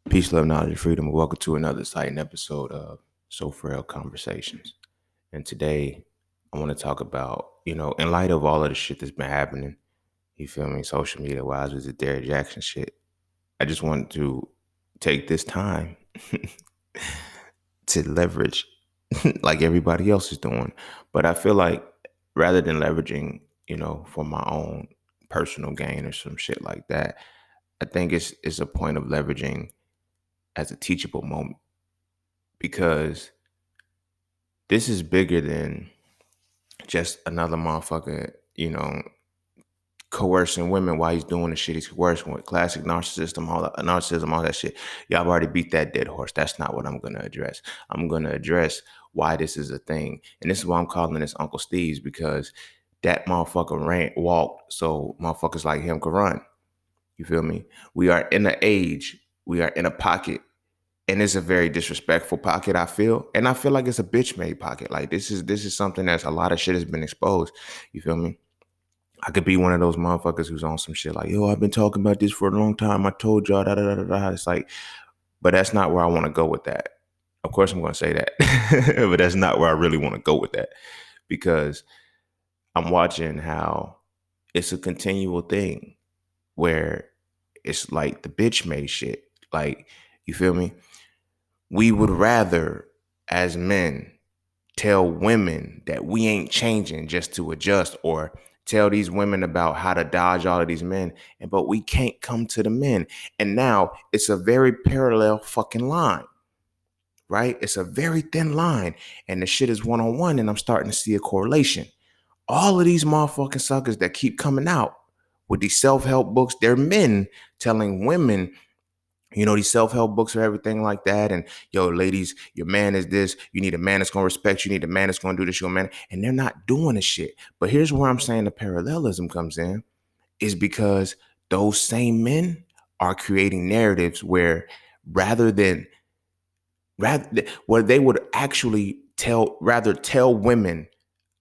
Peace, love, knowledge, and freedom. Welcome to another exciting episode of Frail Conversations. And today, I want to talk about, in light of all of the shit that's been happening, you feel me, social media wise with the Derrick Jackson shit, I just want to take this time to leverage like everybody else is doing. But I feel like rather than leveraging, for my own personal gain or some shit like that, I think it's a point of leveraging as a teachable moment because this is bigger than just another motherfucker, coercing women while he's doing the shit he's coercing with. Classic narcissism, all that shit. Y'all have already beat that dead horse. That's not what I'm gonna address. I'm gonna address why this is a thing. And this is why I'm calling this Uncle Steve's, because that motherfucker walked so motherfuckers like him could run. You feel me? We are in an age, we are in a pocket, and it's a very disrespectful pocket, I feel. And I feel like it's a bitch made pocket. Like this is something that's a lot of shit has been exposed. You feel me? I could be one of those motherfuckers who's on some shit like, yo, I've been talking about this for a long time. I told y'all, da da da da da. It's like, but that's not where I want to go with that. Of course I'm gonna say that. But that's not where I really want to go with that. Because I'm watching how it's a continual thing where it's like the bitch made shit. Like, you feel me? We would rather, as men, tell women that we ain't changing just to adjust, or tell these women about how to dodge all of these men, but we can't come to the men. And now it's a very parallel fucking line, right? It's a very thin line, and the shit is one-on-one, and I'm starting to see a correlation. All of these motherfucking suckers that keep coming out with these self-help books, they're men telling women, these self-help books or everything like that. And yo, ladies, your man is this. You need a man that's going to respect you. You need a man that's going to do this, your man. And they're not doing the shit. But here's where I'm saying the parallelism comes in, is because those same men are creating narratives where rather where they would actually tell women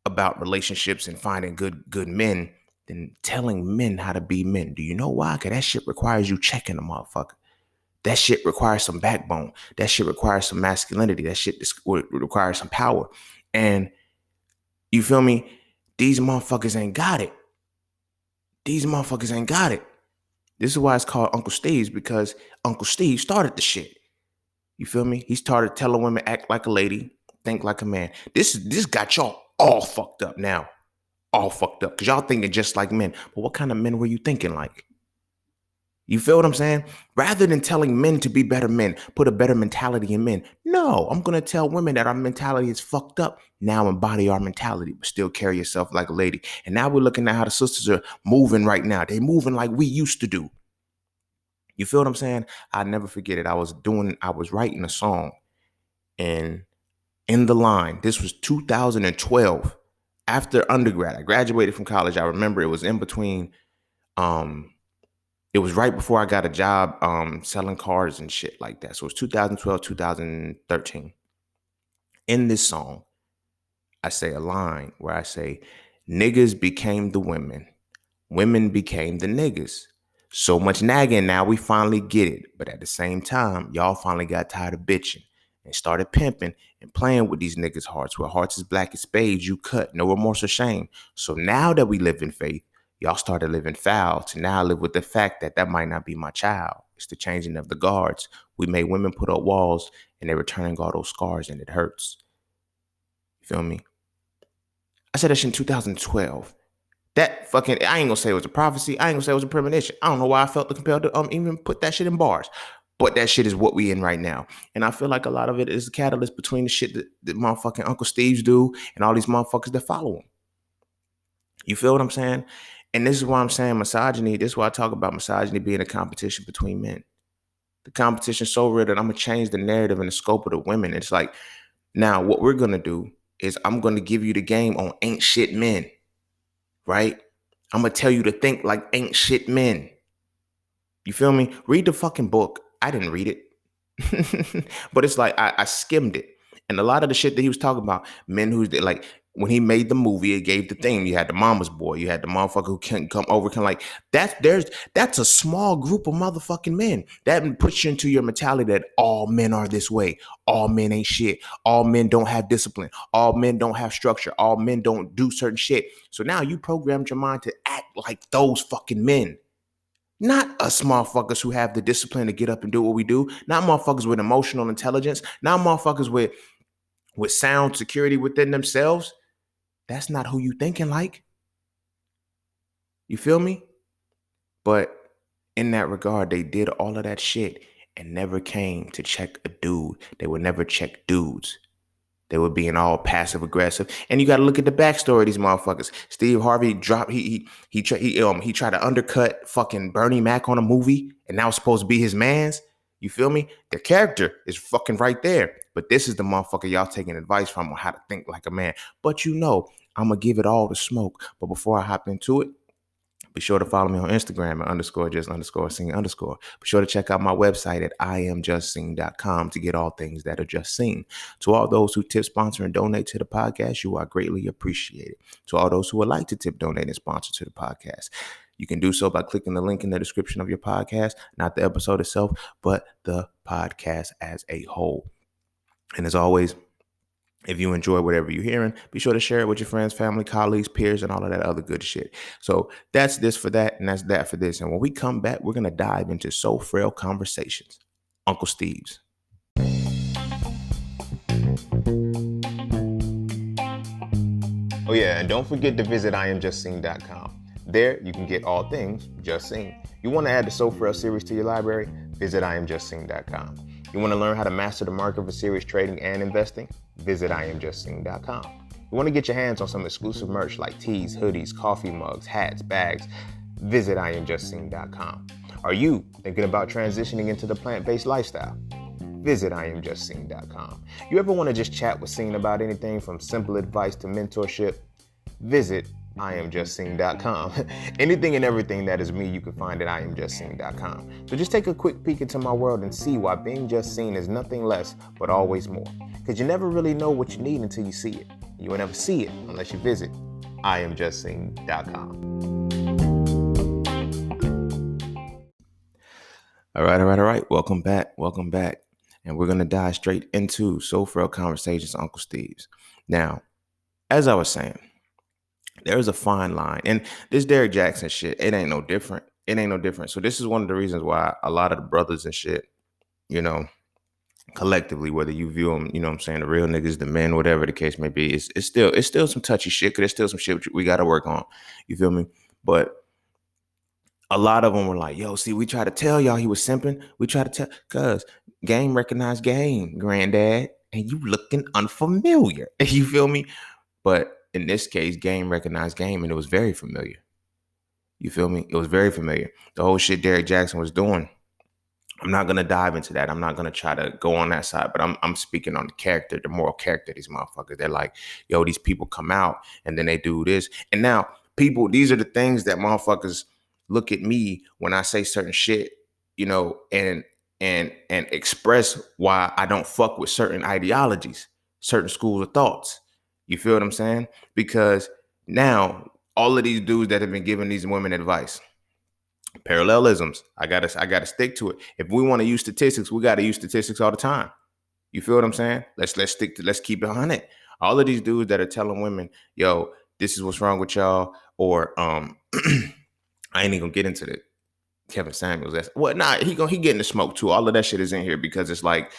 about relationships and finding good men than telling men how to be men. Do you know why? Because that shit requires you checking a motherfucker. That shit requires some backbone. That shit requires some masculinity. That shit requires some power. And you feel me? These motherfuckers ain't got it. These motherfuckers ain't got it. This is why it's called Uncle Steve's, because Uncle Steve started the shit. You feel me? He started telling women act like a lady, think like a man. This got y'all all fucked up now. All fucked up. Because y'all thinking just like men. But what kind of men were you thinking like? You feel what I'm saying? Rather than telling men to be better men, put a better mentality in men. No, I'm going to tell women that our mentality is fucked up. Now embody our mentality, but still carry yourself like a lady. And now we're looking at how the sisters are moving right now. They're moving like we used to do. You feel what I'm saying? I'll never forget it. I was writing a song, and in the line, this was 2012, after undergrad. I graduated from college. I remember it was in between, it was right before I got a job selling cars and shit like that. So it's 2012, 2013. In this song, I say a line where I say, niggas became the women. Women became the niggas. So much nagging, now we finally get it. But at the same time, y'all finally got tired of bitching and started pimping and playing with these niggas' hearts. Where hearts is black as spades, you cut, no remorse or shame. So now that we live in faith, y'all started living foul to now live with the fact that that might not be my child. It's the changing of the guards. We made women put up walls, and they're returning all those scars, and it hurts. You feel me? I said that shit in 2012. That fucking, I ain't gonna say it was a prophecy. I ain't gonna say it was a premonition. I don't know why I felt compelled to even put that shit in bars. But that shit is what we in right now. And I feel like a lot of it is a catalyst between the shit that motherfucking Uncle Steve's do and all these motherfuckers that follow him. You feel what I'm saying? And this is why I'm saying misogyny. This is why I talk about misogyny being a competition between men. The competition is so real that I'm gonna change the narrative and the scope of the women. It's like, now what we're gonna do is I'm gonna give you the game on ain't shit men, right? I'm gonna tell you to think like ain't shit men. You feel me? Read the fucking book. I didn't read it, but it's like I skimmed it, and a lot of the shit that he was talking about, men who's like when he made the movie, it gave the theme. You had the mama's boy, you had the motherfucker who can come over, can like that's a small group of motherfucking men. That puts you into your mentality that all men are this way. All men ain't shit. All men don't have discipline. All men don't have structure. All men don't do certain shit. So now you programmed your mind to act like those fucking men. Not us motherfuckers who have the discipline to get up and do what we do. Not motherfuckers with emotional intelligence. Not motherfuckers with sound security within themselves. That's not who you thinking like. You feel me? But in that regard, they did all of that shit and never came to check a dude. They would never check dudes. They were being all passive aggressive, and you got to look at the backstory of these motherfuckers. Steve Harvey dropped. He tried to undercut fucking Bernie Mac on a movie, and now it's supposed to be his man's. You feel me? Their character is fucking right there, but this is the motherfucker y'all taking advice from on how to think like a man. But I'm gonna give it all the smoke. But before I hop into it, be sure to follow me on Instagram at _just_sing_. Be sure to check out my website at iamjustsing.com to get all things that are just seen. To all those who tip, sponsor, and donate to the podcast, you are greatly appreciated. To all those who would like to tip, donate, and sponsor to the podcast, you can do so by clicking the link in the description of your podcast, not the episode itself, but the podcast as a whole. And as always, if you enjoy whatever you're hearing, be sure to share it with your friends, family, colleagues, peers, and all of that other good shit. So that's this for that, and that's that for this. And when we come back, we're going to dive into So Frail Conversations. Uncle Steve's. Oh yeah, and don't forget to visit iamjustsing.com. There, you can get all things Just Sing. You want to add the So Frail series to your library? Visit iamjustsing.com. You want to learn how to master the market for serious trading and investing? Visit iamjustsing.com. You want to get your hands on some exclusive merch like tees, hoodies, coffee mugs, hats, bags? Visit iamjustsing.com. Are you thinking about transitioning into the plant-based lifestyle? Visit iamjustsing.com. You ever want to just chat with Sing about anything from simple advice to mentorship? Visit iamjustsing.com. Anything and everything that is me, you can find at iamjustsing.com. So just take a quick peek into my world and see why being just seen is nothing less but always more. Because you never really know what you need until you see it. You will never see it unless you visit iamjustsing.com. All right. Welcome back. And we're going to dive straight into So Frail Conversations, Uncle Steve's. Now, as I was saying, there's a fine line. And this Derrick Jackson shit, it ain't no different. So this is one of the reasons why a lot of the brothers and shit, collectively, whether you view them, the real niggas, the men, whatever the case may be, it's still some touchy shit, because there's still some shit we got to work on. You feel me? But a lot of them were like, yo, see, we try to tell y'all he was simping. We try to tell, cuz game recognized game, granddad, and you looking unfamiliar. You feel me? But in this case, game recognized game, and it was very familiar. You feel me? It was very familiar. The whole shit Derrick Jackson was doing, I'm not going to dive into that. I'm not going to try to go on that side, but I'm speaking on the character, the moral character of these motherfuckers. They're like, yo, these people come out and then they do this. And now these are the things that motherfuckers look at me when I say certain shit, and express why I don't fuck with certain ideologies, certain schools of thoughts. You feel what I'm saying? Because now all of these dudes that have been giving these women advice, parallelisms, I gotta stick to it. If we want to use statistics, we got to use statistics all the time. You feel what I'm saying? Let's keep it 100. All of these dudes that are telling women, yo, this is what's wrong with y'all, or I ain't even gonna get into the Kevin Samuels. He getting the smoke too. All of that shit is in here because it's like,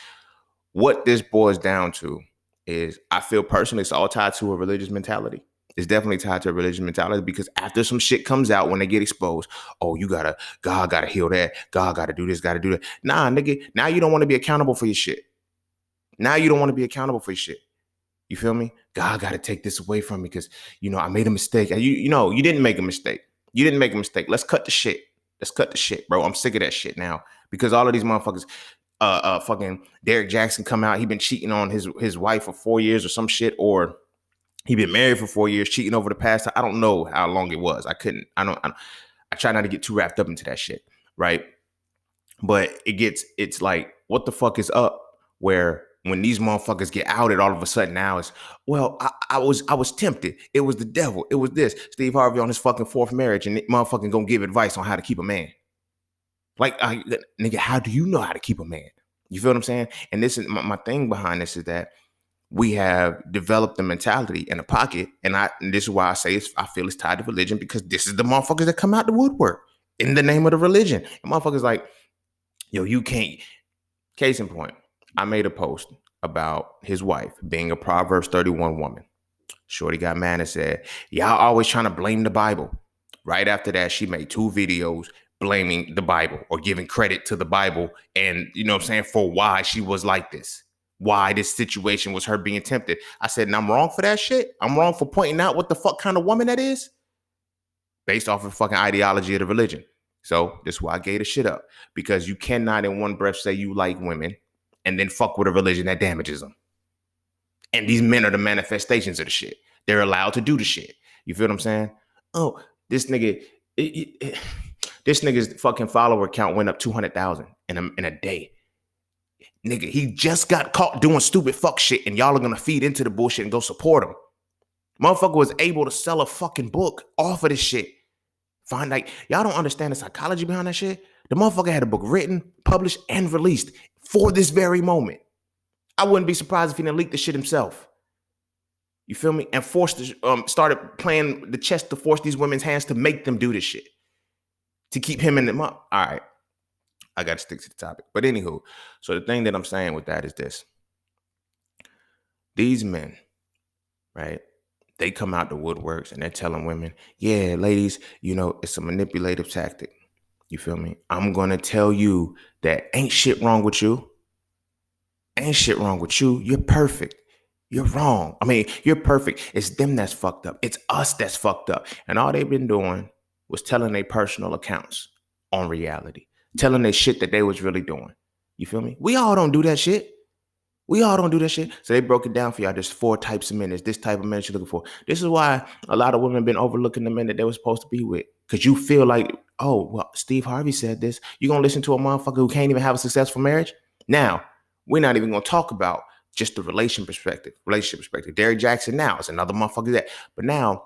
what this boils down to is, I feel personally it's all tied to a religious mentality. It's definitely tied to a religious mentality, because after some shit comes out, when they get exposed, oh, God gotta heal that. God gotta do this, gotta do that. Nah, nigga, now you don't want to be accountable for your shit. You feel me? God gotta take this away from me because, I made a mistake. You didn't make a mistake. Let's cut the shit, bro. I'm sick of that shit now, because all of these motherfuckers, fucking Derrick Jackson come out. He been cheating on his wife for 4 years or some shit, or he been married for 4 years, cheating over the past. I don't know how long it was. I try not to get too wrapped up into that shit, right? But it's like, what the fuck is up? Where when these motherfuckers get outed, all of a sudden now it's, well, I was tempted. It was the devil. It was this. Steve Harvey on his fucking fourth marriage, and motherfucking gonna give advice on how to keep a man. Like, nigga, how do you know how to keep a man? You feel what I'm saying? And this is my thing behind this is that we have developed the mentality in the pocket, and this is why I say I feel it's tied to religion, because this is the motherfuckers that come out the woodwork in the name of the religion. And motherfuckers like, yo, you can't. Case in point, I made a post about his wife being a Proverbs 31 woman. Shorty got mad and said, y'all always trying to blame the Bible. Right after that, she made 2 videos blaming the Bible or giving credit to the Bible, and you know what I'm saying, for why she was like this, why this situation was her being tempted. I said, and I'm wrong for that shit. I'm wrong for pointing out what the fuck kind of woman that is based off of fucking ideology of the religion. So this is why I gave the shit up, because you cannot in one breath say you like women and then fuck with a religion that damages them. And these men are the manifestations of the shit. They're allowed to do the shit. You feel what I'm saying? Oh, this nigga, this nigga's fucking follower count went up 200,000 in a day. Nigga, he just got caught doing stupid fuck shit, and y'all are gonna feed into the bullshit and go support him. Motherfucker was able to sell a fucking book off of this shit. Find like, y'all don't understand the psychology behind that shit. The motherfucker had a book written, published, and released for this very moment. I wouldn't be surprised if he didn't leak the shit himself. You feel me? And started playing the chess to force these women's hands to make them do this shit, to keep him in them up. All right, I got to stick to the topic. But anywho, so the thing that I'm saying with that is this. These men, right, they come out the woodworks and they're telling women, yeah, ladies, you know, it's a manipulative tactic. You feel me? I'm going to tell you that ain't shit wrong with you. Ain't shit wrong with you. You're perfect. You're wrong. I mean, you're perfect. It's them that's fucked up. It's us that's fucked up. And all they've been doing was telling their personal accounts on reality, telling their shit that they was really doing. You feel me? We all don't do that shit. We all don't do that shit. So they broke it down for y'all. There's 4 types of men. There's this type of men you're looking for. This is why a lot of women have been overlooking the men that they were supposed to be with. Because you feel like, oh, well, Steve Harvey said this. You're going to listen to a motherfucker who can't even have a successful marriage? Now, we're not even going to talk about just the relationship perspective. Derrick Jackson now is another motherfucker that. But now,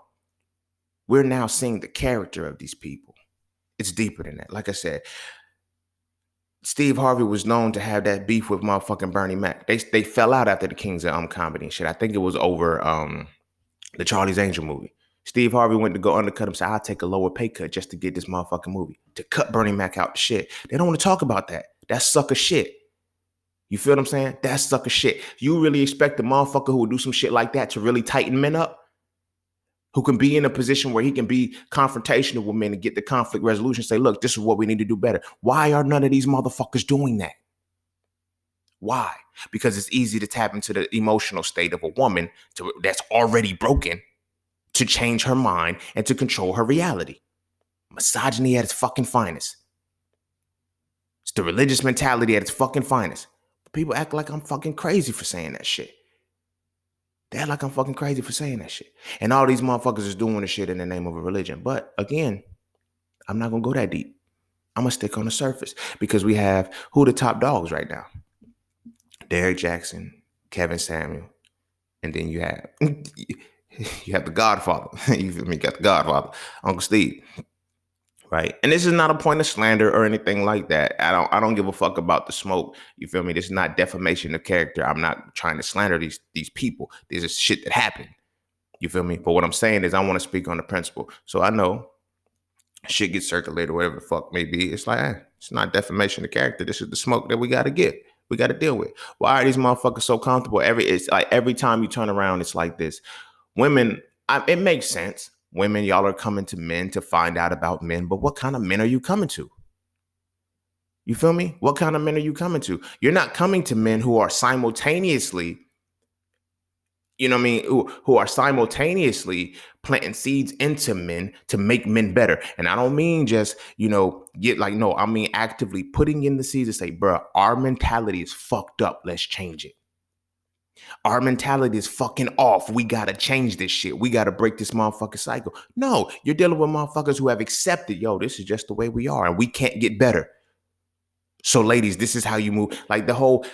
we're now seeing the character of these people. It's deeper than that. Like I said, Steve Harvey was known to have that beef with motherfucking Bernie Mac. They fell out after the Kings of comedy and shit. I think it was over the Charlie's Angel movie. Steve Harvey went to go undercut him, said, I'll take a lower pay cut just to get this motherfucking movie, to cut Bernie Mac out the shit. They don't want to talk about that. That's sucker shit. You feel what I'm saying? That's sucker shit. You really expect the motherfucker who would do some shit like that to really tighten men up? Who can be in a position where he can be confrontational with men and get the conflict resolution, say, look, this is what we need to do better. Why are none of these motherfuckers doing that? Why? Because it's easy to tap into the emotional state of a woman that's already broken to change her mind and to control her reality. Misogyny at its fucking finest. It's the religious mentality at its fucking finest. But people act like I'm fucking crazy for saying that shit. They act like I'm fucking crazy for saying that shit. And all these motherfuckers is doing the shit in the name of a religion. But again, I'm not going to go that deep. I'm going to stick on the surface because we have who the top dogs right now. Derrick Jackson, Kevin Samuel, and then you have the Godfather. You feel me? You got the Godfather, Uncle Steve. Right. And this is not a point of slander or anything like that. I don't give a fuck about the smoke. You feel me? This is not defamation of character. I'm not trying to slander these people. This is shit that happened. You feel me? But what I'm saying is I want to speak on the principle. So I know shit gets circulated or whatever the fuck may be. It's like, it's not defamation of character. This is the smoke that we got to get. We got to deal with. Why are these motherfuckers so comfortable? It's like every time you turn around, it's like this. Women, it makes sense. Women, y'all are coming to men to find out about men, but what kind of men are you coming to? You feel me? What kind of men are you coming to? You're not coming to men who are simultaneously, you know what I mean, who are simultaneously planting seeds into men to make men better. And I don't mean just, no, I mean actively putting in the seeds to say, bro, our mentality is fucked up. Let's change it. Our mentality is fucking off. We got to change this shit. We got to break this motherfucking cycle. No, you're dealing with motherfuckers who have accepted, yo, this is just the way we are and we can't get better. So ladies, this is how you move. Like the whole,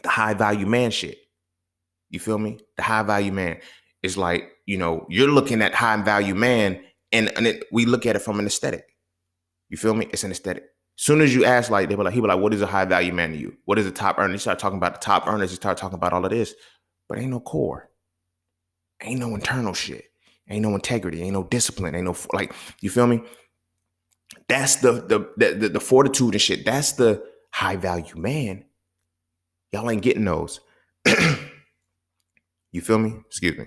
the high value man shit. You feel me? The high value man is like, you're looking at high value man and we look at it from an aesthetic. You feel me? It's an aesthetic. Soon as you ask, like, he be like, what is a high value man to you? What is a top earner? You start talking about the top earners, you start talking about all of this, but ain't no core. Ain't no internal shit. Ain't no integrity. Ain't no discipline. Ain't no, like, you feel me? That's the fortitude and shit. That's the high value man. Y'all ain't getting those. You feel me? Excuse me.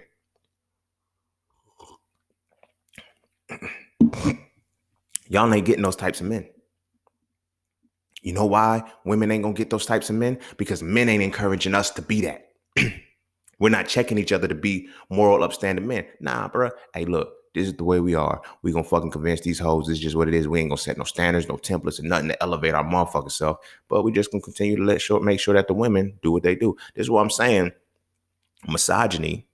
Y'all ain't getting those types of men. You know why women ain't gonna get those types of men? Because men ain't encouraging us to be that. We're not checking each other to be moral, upstanding men. Nah, bro. Hey, look, this is the way we are. We gonna fucking convince these hoes this is just what it is. We ain't gonna set no standards, no templates, and nothing to elevate our motherfucking self. But we just gonna continue to make sure that the women do what they do. This is what I'm saying. Misogyny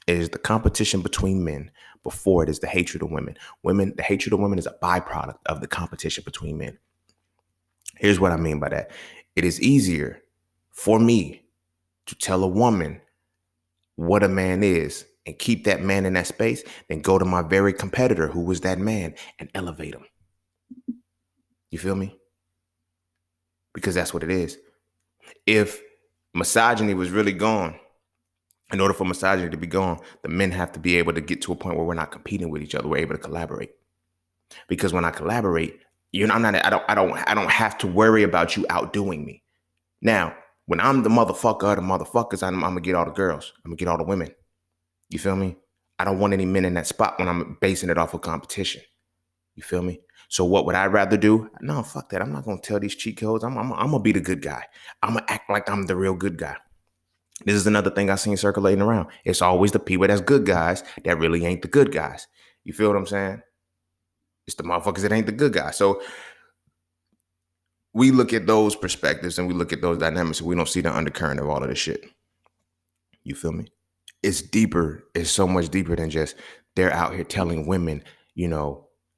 is the competition between men before it is the hatred of women. The hatred of women is a byproduct of the competition between men. Here's what I mean by that. It is easier for me to tell a woman what a man is and keep that man in that space than go to my very competitor who was that man and elevate him. You feel me? Because that's what it is. If misogyny was really gone, in order for misogyny to be gone, the men have to be able to get to a point where we're not competing with each other. We're able to collaborate. Because when I collaborate, I don't have to worry about you outdoing me. Now, when I'm the motherfucker of the motherfuckers, I'm gonna get all the girls. I'm gonna get all the women. You feel me? I don't want any men in that spot when I'm basing it off of competition. You feel me? So what would I rather do? No, fuck that. I'm not gonna tell these cheat codes. I'm gonna be the good guy. I'm gonna act like I'm the real good guy. This is another thing I've seen circulating around. It's always the people that's good guys that really ain't the good guys. You feel what I'm saying? It's the motherfuckers that ain't the good guys. So we look at those perspectives and we look at those dynamics and we don't see the undercurrent of all of this shit. You feel me? It's deeper. It's so much deeper than just they're out here telling women,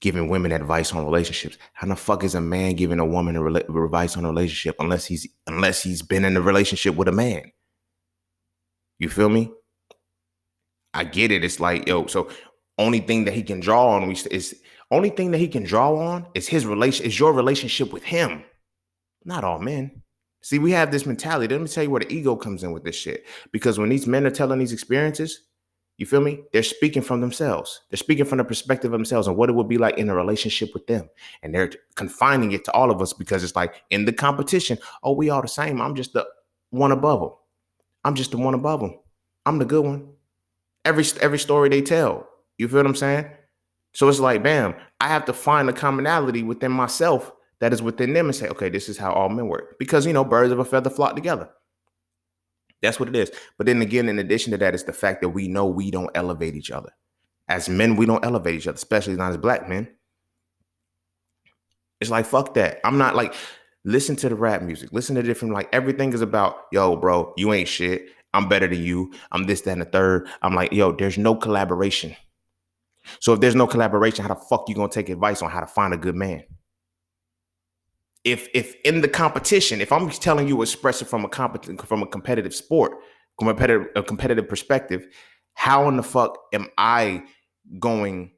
giving women advice on relationships. How the fuck is a man giving a woman advice on a relationship unless he's been in a relationship with a man? You feel me? I get it. It's like, so only thing that he can draw on is your relationship with him. Not all men. See, we have this mentality. Let me tell you where the ego comes in with this shit. Because when these men are telling these experiences, you feel me? They're speaking from themselves. They're speaking from the perspective of themselves and what it would be like in a relationship with them. And they're confining it to all of us because it's like in the competition, oh, we all the same. I'm just the one above them. I'm just the one above them. I'm the good one. Every story they tell. You feel what I'm saying? So it's like, bam, I have to find a commonality within myself that is within them and say, okay, this is how all men work. Because, birds of a feather flock together. That's what it is. But then again, in addition to that, it's the fact that we know we don't elevate each other. As men, we don't elevate each other, especially not as black men. It's like, fuck that. I'm not like, listen to the rap music. Listen to different, like everything is about, yo, bro, you ain't shit. I'm better than you. I'm this, that, and the third. I'm like, yo, there's no collaboration. So if there's no collaboration, how the fuck you gonna take advice on how to find a good man? If in the competition, if I'm telling you express it from a competitive sport, from a competitive perspective, how in the fuck am I going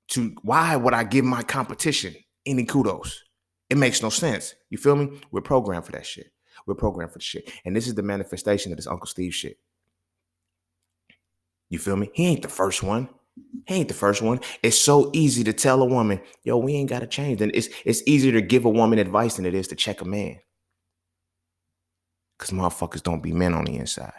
to? Why would I give my competition any kudos? It makes no sense. You feel me? We're programmed for that shit. We're programmed for the shit, and this is the manifestation of this Uncle Steve shit. You feel me? He ain't the first one. It's so easy to tell a woman, yo, we ain't got to change. And it's easier to give a woman advice than it is to check a man. Because motherfuckers don't be men on the inside.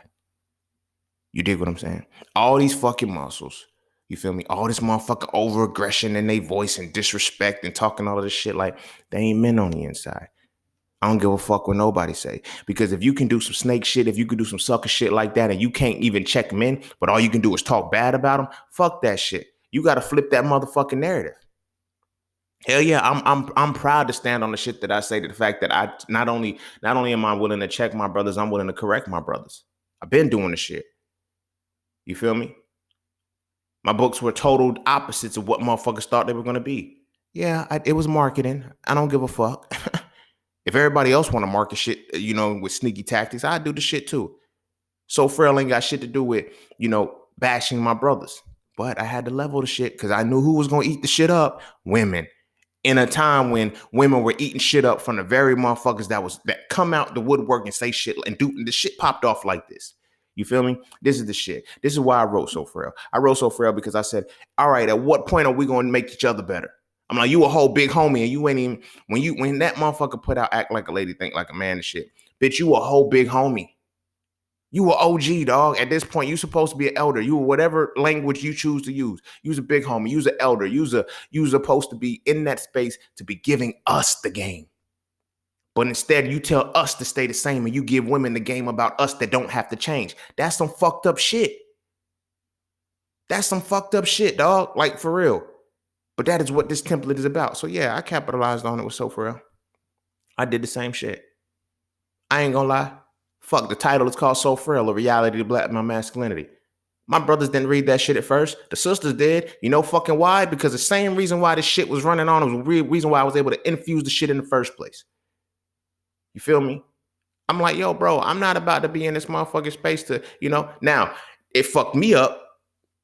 You dig what I'm saying? All these fucking muscles, you feel me? All this motherfucking over aggression in their voice and disrespect and talking all of this shit like they ain't men on the inside. I don't give a fuck what nobody say. Because if you can do some snake shit, if you can do some sucker shit like that and you can't even check men, but all you can do is talk bad about them, fuck that shit. You got to flip that motherfucking narrative. Hell yeah, I'm proud to stand on the shit that I say, to the fact that I not only am I willing to check my brothers, I'm willing to correct my brothers. I've been doing the shit. You feel me? My books were total opposites of what motherfuckers thought they were going to be. Yeah, it was marketing. I don't give a fuck. If everybody else want to market shit, with sneaky tactics, I do the shit too. So Frail ain't got shit to do with, bashing my brothers. But I had to level the shit because I knew who was gonna eat the shit up. Women. In a time when women were eating shit up from the very motherfuckers that come out the woodwork and say shit and do the shit popped off like this. You feel me? This is the shit. This is why I wrote So Frail. I wrote So Frail because I said, all right, at what point are we gonna make each other better? I'm like, you a whole big homie, and you ain't even when that motherfucker put out Act Like a Lady, Think Like a Man and shit. Bitch, you a whole big homie. You a OG, dog. At this point, you supposed to be an elder. You whatever language you choose to use. You's a big homie. You's an elder. You's supposed to be in that space to be giving us the game. But instead, you tell us to stay the same, and you give women the game about us that don't have to change. That's some fucked up shit. That's some fucked up shit, dog. Like, for real. But that is what this template is about. So yeah, I capitalized on it with So Frail. I did the same shit. I ain't gonna lie. Fuck, the title is called So Frail, A Reality to Black My Masculinity. My brothers didn't read that shit at first. The sisters did. You know fucking why? Because the same reason why this shit was running on was the reason why I was able to infuse the shit in the first place. You feel me? I'm like, yo, bro, I'm not about to be in this motherfucking space to, Now, it fucked me up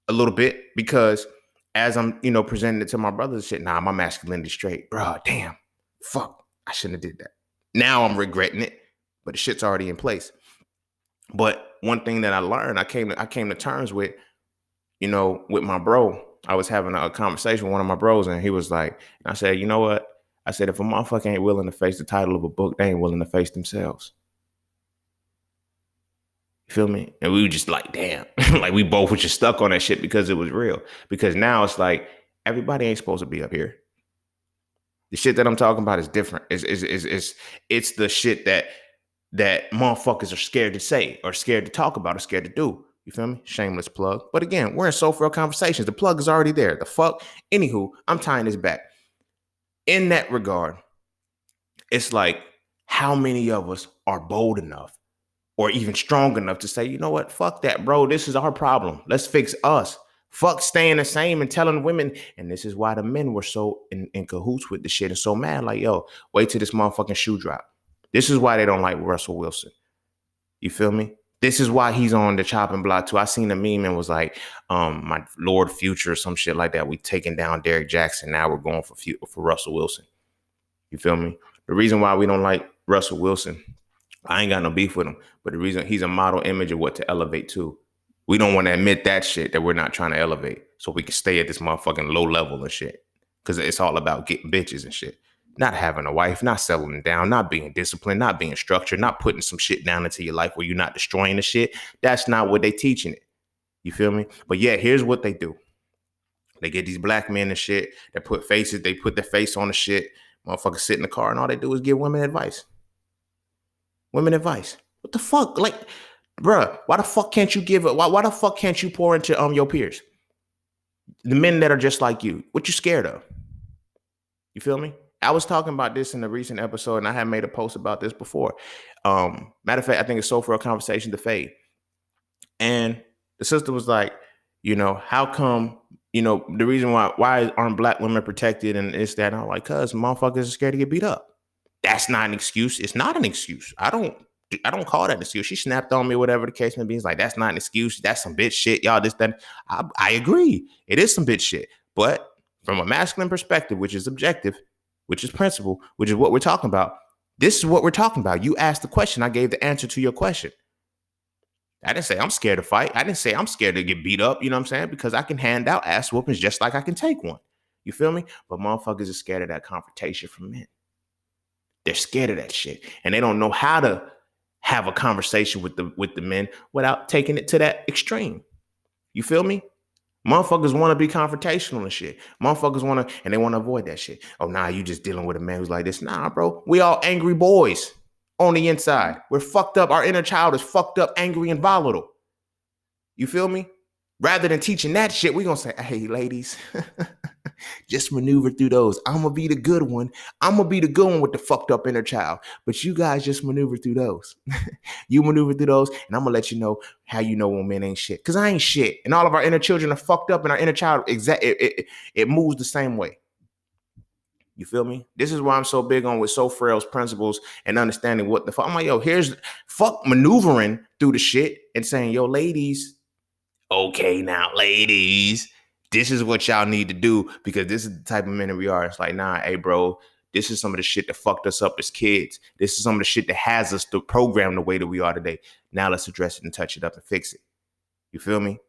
a little bit because as I'm, presenting it to my brothers and shit, nah, my masculinity straight. Bro, damn. Fuck. I shouldn't have did that. Now I'm regretting it. But the shit's already in place. But one thing that I learned, I came to terms with, with my bro. I was having a conversation with one of my bros, and he was like, and I said, you know what? I said, if a motherfucker ain't willing to face the title of a book, they ain't willing to face themselves. You feel me? And we were just like, damn. Like we both were just stuck on that shit because it was real. Because now it's like, everybody ain't supposed to be up here. The shit that I'm talking about is different. It's the shit that motherfuckers are scared to say or scared to talk about or scared to do. You feel me? Shameless plug. But again, we're in So Frail Conversations. The plug is already there. The fuck? Anywho, I'm tying this back. In that regard, it's like, how many of us are bold enough or even strong enough to say, you know what? Fuck that, bro. This is our problem. Let's fix us. Fuck staying the same and telling women. And this is why the men were so in cahoots with the shit and so mad. Like, yo, wait till this motherfucking shoe drop. This is why they don't like Russell Wilson. You feel me? This is why he's on the chopping block too. I seen a meme and was like, my Lord Future or some shit like that. We taking down Derrick Jackson. Now we're going for Russell Wilson. You feel me? The reason why we don't like Russell Wilson, I ain't got no beef with him, but the reason he's a model image of what to elevate to. We don't want to admit that shit, that we're not trying to elevate so we can stay at this motherfucking low level and shit. Because it's all about getting bitches and shit. Not having a wife, not settling down, not being disciplined, not being structured, not putting some shit down into your life where you're not destroying the shit. That's not what they teaching it. You feel me? But yeah, here's what they do. They get these black men and shit that put their face on the shit. Motherfuckers sit in the car and all they do is give women advice. Women advice. What the fuck? Like, bruh, why the fuck can't you give it? Why the fuck can't you pour into your peers? The men that are just like you. What you scared of? You feel me? I was talking about this in a recent episode, and I had made a post about this before. Matter of fact, I think it's So Frail Conversation to Fade. And the sister was like, how come, the reason why aren't black women protected and it's that? And I'm like, cuz motherfuckers are scared to get beat up. That's not an excuse. It's not an excuse. I don't call that an excuse. She snapped on me, whatever the case may be. It's like, that's not an excuse. That's some bitch shit. Y'all, this, that. I agree. It is some bitch shit. But from a masculine perspective, which is objective, which is principle, which is what we're talking about. This is what we're talking about. You asked the question. I gave the answer to your question. I didn't say I'm scared to fight. I didn't say I'm scared to get beat up. You know what I'm saying? Because I can hand out ass whoopings just like I can take one. You feel me? But motherfuckers are scared of that confrontation from men. They're scared of that shit. And they don't know how to have a conversation with the men without taking it to that extreme. You feel me? Motherfuckers want to be confrontational and shit. Motherfuckers want to, and they want to avoid that shit. Oh, nah, you just dealing with a man who's like this. Nah, bro. We all angry boys on the inside. We're fucked up. Our inner child is fucked up, angry, and volatile. You feel me? Rather than teaching that shit, we're going to say, hey, ladies, just maneuver through those. I'm going to be the good one. I'm going to be the good one with the fucked up inner child. But you guys just maneuver through those. You maneuver through those, and I'm going to let you know how you know when men ain't shit. Because I ain't shit. And all of our inner children are fucked up, and our inner child, it moves the same way. You feel me? This is why I'm so big on with So Frail's principles and understanding what the fuck. I'm like, yo, here's fuck maneuvering through the shit and saying, yo, ladies, okay, now, ladies, this is what y'all need to do because this is the type of men that we are. It's like, nah, hey, bro, this is some of the shit that fucked us up as kids. This is some of the shit that has us to program the way that we are today. Now let's address it and touch it up and fix it. You feel me?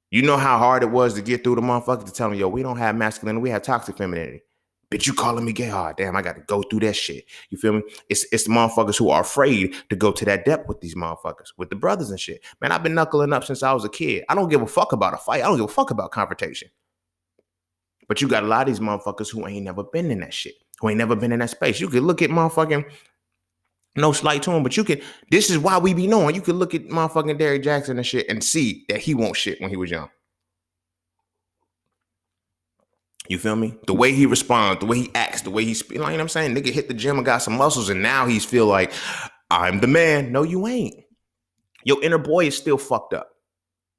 You know how hard it was to get through the motherfucker to tell me, yo, we don't have masculinity, we have toxic femininity. Bitch, you calling me gay? Oh, damn, I got to go through that shit. You feel me? It's the motherfuckers who are afraid to go to that depth with these motherfuckers, with the brothers and shit. Man, I've been knuckling up since I was a kid. I don't give a fuck about a fight. I don't give a fuck about confrontation. But you got a lot of these motherfuckers who ain't never been in that shit, who ain't never been in that space. You could look at motherfucking, no slight to him, but you could, this is why we be knowing. You could look at motherfucking Derrick Jackson and shit and see that he won't shit when he was young. You feel me? The way he responds, the way he acts, the way he speaks. You know what I'm saying? Nigga hit the gym and got some muscles and now he's feel like, I'm the man. No, you ain't. Your inner boy is still fucked up.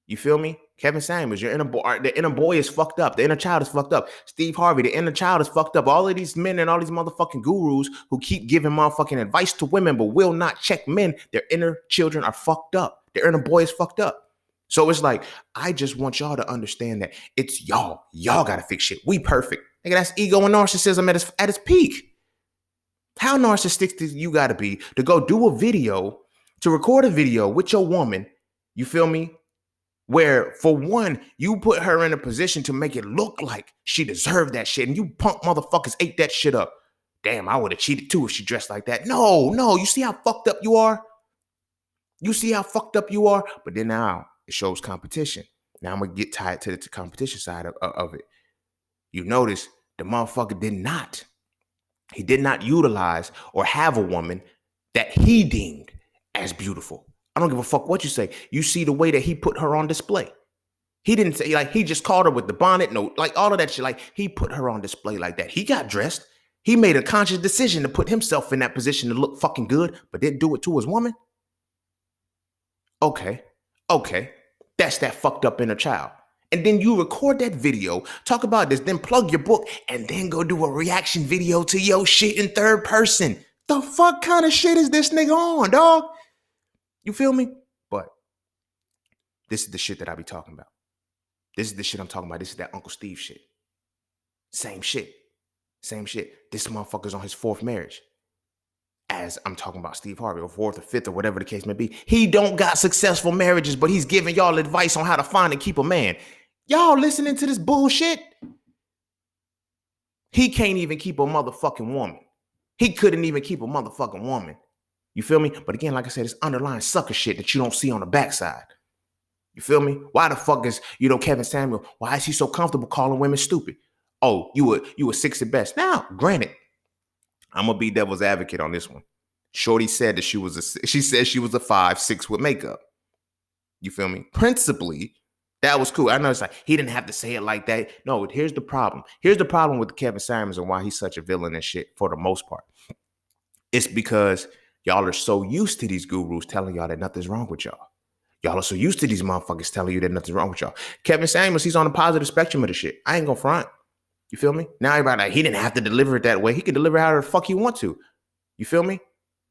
You feel me? Kevin Samuels, your inner boy, the inner boy is fucked up. The inner child is fucked up. Steve Harvey, the inner child is fucked up. All of these men and all these motherfucking gurus who keep giving motherfucking advice to women but will not check men, their inner children are fucked up. Their inner boy is fucked up. So it's like, I just want y'all to understand that it's y'all. Y'all got to fix shit. We perfect. Nigga, that's ego and narcissism at its peak. How narcissistic you got to be to go do a video, to record a video with your woman, you feel me? Where, for one, you put her in a position to make it look like she deserved that shit, and you punk motherfuckers ate that shit up. Damn, I would have cheated too if she dressed like that. No, you see how fucked up you are? You see how fucked up you are? But then now, it shows competition. Now I'm going to get tied to the competition side of it. You notice the motherfucker did not utilize or have a woman that he deemed as beautiful. I don't give a fuck what you say. You see the way that he put her on display. He didn't say, like, he just called her with the bonnet, no, like all of that shit. Like, he put her on display like that. He got dressed. He made a conscious decision to put himself in that position to look fucking good, but didn't do it to his woman. Okay. That's that fucked up inner child. And then you record that video, talk about this, then plug your book, and then go do a reaction video to your shit in third person. The fuck kind of shit is this nigga on, dog? You feel me? But this is the shit that I be talking about. This is the shit I'm talking about. This is that Uncle Steve shit. Same shit. This motherfucker's on his fourth marriage. As I'm talking about Steve Harvey, or fourth or fifth, or whatever the case may be. He don't got successful marriages, but he's giving y'all advice on how to find and keep a man. Y'all listening to this bullshit? He can't even keep a motherfucking woman. He couldn't even keep a motherfucking woman. You feel me? But again, like I said, it's underlying sucker shit that you don't see on the backside. You feel me? Why the fuck is, Kevin Samuel, why is he so comfortable calling women stupid? Oh, you were six at best. Now, granted, I'm gonna be devil's advocate on this one. Shorty said that she said she was a 5'6" with makeup. You feel me? Principally, that was cool. I know it's like he didn't have to say it like that. No, here's the problem. Here's the problem with Kevin Samuels and why he's such a villain and shit for the most part. It's because y'all are so used to these gurus telling y'all that nothing's wrong with y'all. Y'all are so used to these motherfuckers telling you that nothing's wrong with y'all. Kevin Samuels, he's on the positive spectrum of the shit. I ain't gonna front. You feel me? Now everybody like, he didn't have to deliver it that way. He can deliver it however the fuck he want to. You feel me?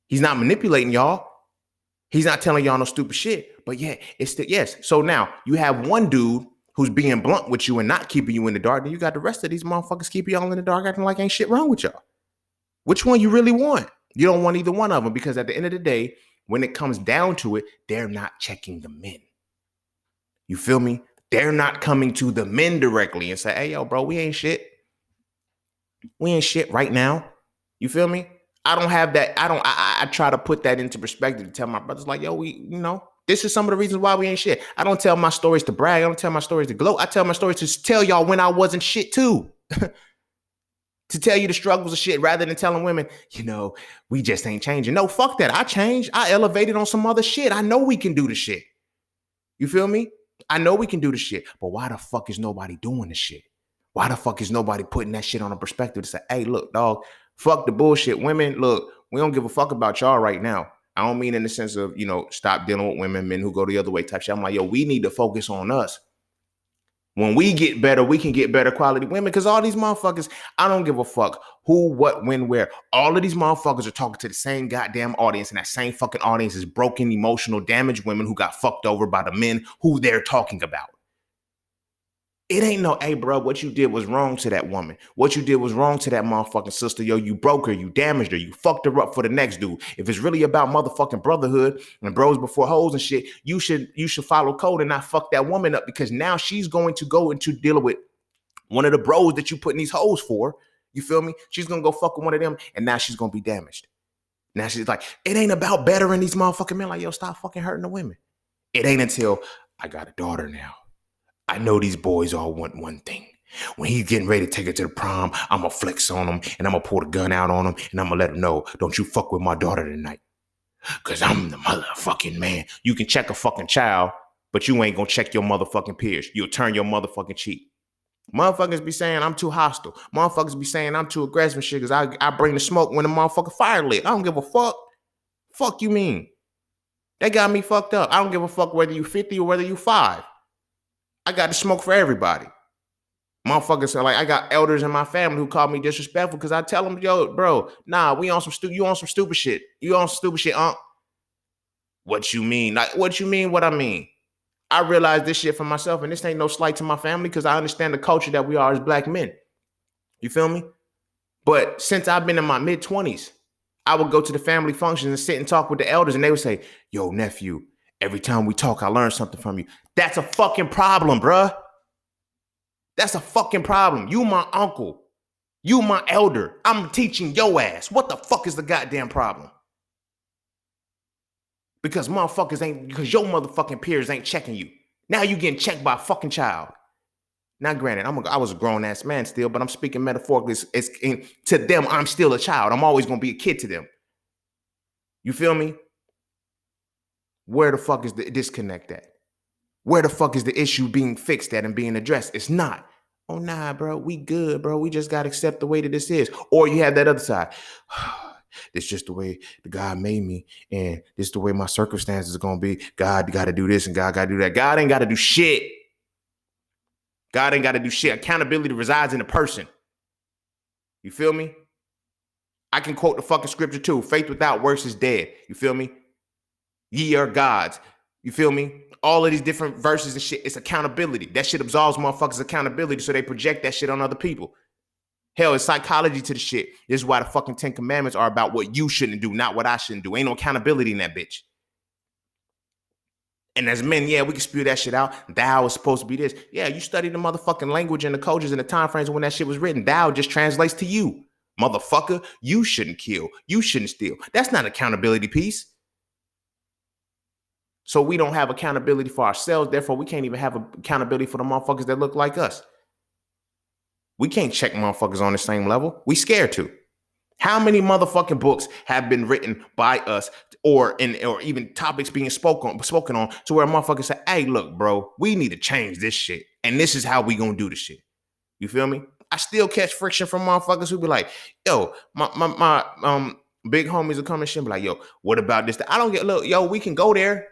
He's not manipulating y'all. He's not telling y'all no stupid shit. But yeah, it's the, yes. So now you have one dude who's being blunt with you and not keeping you in the dark. Then you got the rest of these motherfuckers keeping y'all in the dark, acting like ain't shit wrong with y'all. Which one you really want? You don't want either one of them, because at the end of the day, when it comes down to it, they're not checking the men. You feel me? They're not coming to the men directly and say, hey, yo, bro, we ain't shit. We ain't shit right now. You feel me? I don't have that. I try to put that into perspective to tell my brothers like, yo, this is some of the reasons why we ain't shit. I don't tell my stories to brag. I don't tell my stories to gloat. I tell my stories to tell y'all when I wasn't shit too. To tell you the struggles of shit rather than telling women, we just ain't changing. No, fuck that. I changed. I elevated on some other shit. I know we can do the shit. You feel me? I know we can do the shit. But why the fuck is nobody doing the shit? Why the fuck is nobody putting that shit on a perspective to say, hey, look, dog, fuck the bullshit. Women, look, we don't give a fuck about y'all right now. I don't mean in the sense of, stop dealing with women, men who go the other way type shit. I'm like, yo, we need to focus on us. When we get better, we can get better quality women because all these motherfuckers, I don't give a fuck who, what, when, where. All of these motherfuckers are talking to the same goddamn audience, and that same fucking audience is broken, emotional, damaged women who got fucked over by the men who they're talking about. It ain't no, hey, bro, what you did was wrong to that woman. What you did was wrong to that motherfucking sister. Yo, you broke her, you damaged her, you fucked her up for the next dude. If it's really about motherfucking brotherhood and bros before hoes and shit, you should follow code and not fuck that woman up, because now she's going to go into dealing with one of the bros that you putting these hoes for. You feel me? She's gonna go fuck with one of them, and now she's gonna be damaged. Now she's like, it ain't about bettering these motherfucking men. Like, yo, stop fucking hurting the women. It ain't until I got a daughter now. I know these boys all want one thing. When he's getting ready to take her to the prom, I'm going to flex on him, and I'm going to pull the gun out on him, and I'm going to let him know, don't you fuck with my daughter tonight. Because I'm the motherfucking man. You can check a fucking child, but you ain't going to check your motherfucking peers. You'll turn your motherfucking cheek. Motherfuckers be saying I'm too hostile. Motherfuckers be saying I'm too aggressive and shit because I bring the smoke when the motherfucking fire lit. I don't give a fuck. Fuck you mean? They got me fucked up. I don't give a fuck whether you 50 or whether you 5. I got the smoke for everybody. Motherfuckers are like, I got elders in my family who call me disrespectful because I tell them, yo, bro, nah, we on some you on some stupid shit. You on some stupid shit, What you mean? Like, what you mean? What I mean? I realize this shit for myself, and this ain't no slight to my family because I understand the culture that we are as black men. You feel me? But since I've been in my mid-20s, I would go to the family functions and sit and talk with the elders, and they would say, yo, nephew, every time we talk, I learn something from you. That's a fucking problem, bruh. That's a fucking problem. You my uncle. You my elder. I'm teaching your ass. What the fuck is the goddamn problem? Because motherfuckers ain't, because your motherfucking peers ain't checking you. Now you getting checked by a fucking child. Now, granted, I was a grown-ass man still, but I'm speaking metaphorically. To them, I'm still a child. I'm always going to be a kid to them. You feel me? Where the fuck is the disconnect at? Where the fuck is the issue being fixed at and being addressed? It's not. Oh, nah, bro, we good, bro. We just got to accept the way that this is. Or you have that other side. This just the way the God made me, and this is the way my circumstances are going to be. God got to do this, and God got to do that. God ain't got to do shit. God ain't got to do shit. Accountability resides in the person. You feel me? I can quote the fucking scripture too. Faith without works is dead. You feel me? Ye are gods. You feel me? All of these different verses and shit, it's accountability. That shit absolves motherfuckers' accountability, so they project that shit on other people. Hell, it's psychology to the shit. This is why the fucking 10 Commandments are about what you shouldn't do, not what I shouldn't do. Ain't no accountability in that bitch. And as men, yeah, we can spew that shit out. Thou is supposed to be this. Yeah, you study the motherfucking language and the cultures and the time frames when that shit was written. Thou just translates to you. Motherfucker, you shouldn't kill. You shouldn't steal. That's not accountability piece. So we don't have accountability for ourselves. Therefore, we can't even have accountability for the motherfuckers that look like us. We can't check motherfuckers on the same level. We scared to. How many motherfucking books have been written by us or even topics being spoken on to where motherfuckers say, hey, look, bro, we need to change this shit. And this is how we gonna do the shit. You feel me? I still catch friction from motherfuckers who be like, yo, my big homies will come and shit and be like, yo, what about this? I don't get, look, yo, we can go there.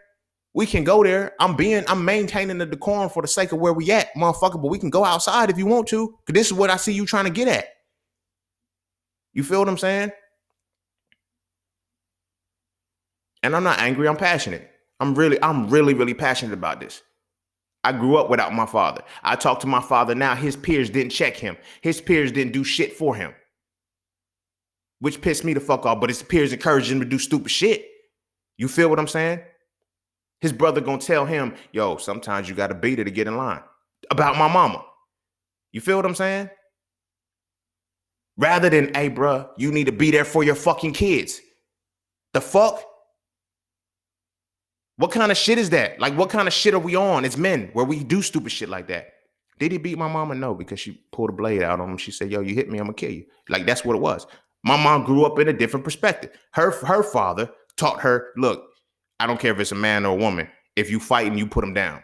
We can go there. I'm maintaining the decorum for the sake of where we at, motherfucker, but we can go outside if you want to. Cause this is what I see you trying to get at. You feel what I'm saying? And I'm not angry, I'm passionate. I'm really passionate about this. I grew up without my father. I talk to my father now. His peers didn't check him. His peers didn't do shit for him. Which pissed me the fuck off, but his peers encouraged him to do stupid shit. You feel what I'm saying? His brother gonna tell him, yo, sometimes you gotta beat her to get in line. About my mama. You feel what I'm saying? Rather than, hey, bro, you need to be there for your fucking kids. The fuck? What kind of shit is that? Like, what kind of shit are we on as men where we do stupid shit like that? Did he beat my mama? No, because she pulled a blade out on him. She said, yo, you hit me, I'm gonna kill you. Like, that's what it was. My mom grew up in a different perspective. Her father taught her, look, I don't care if it's a man or a woman. If you fighting, you put them down.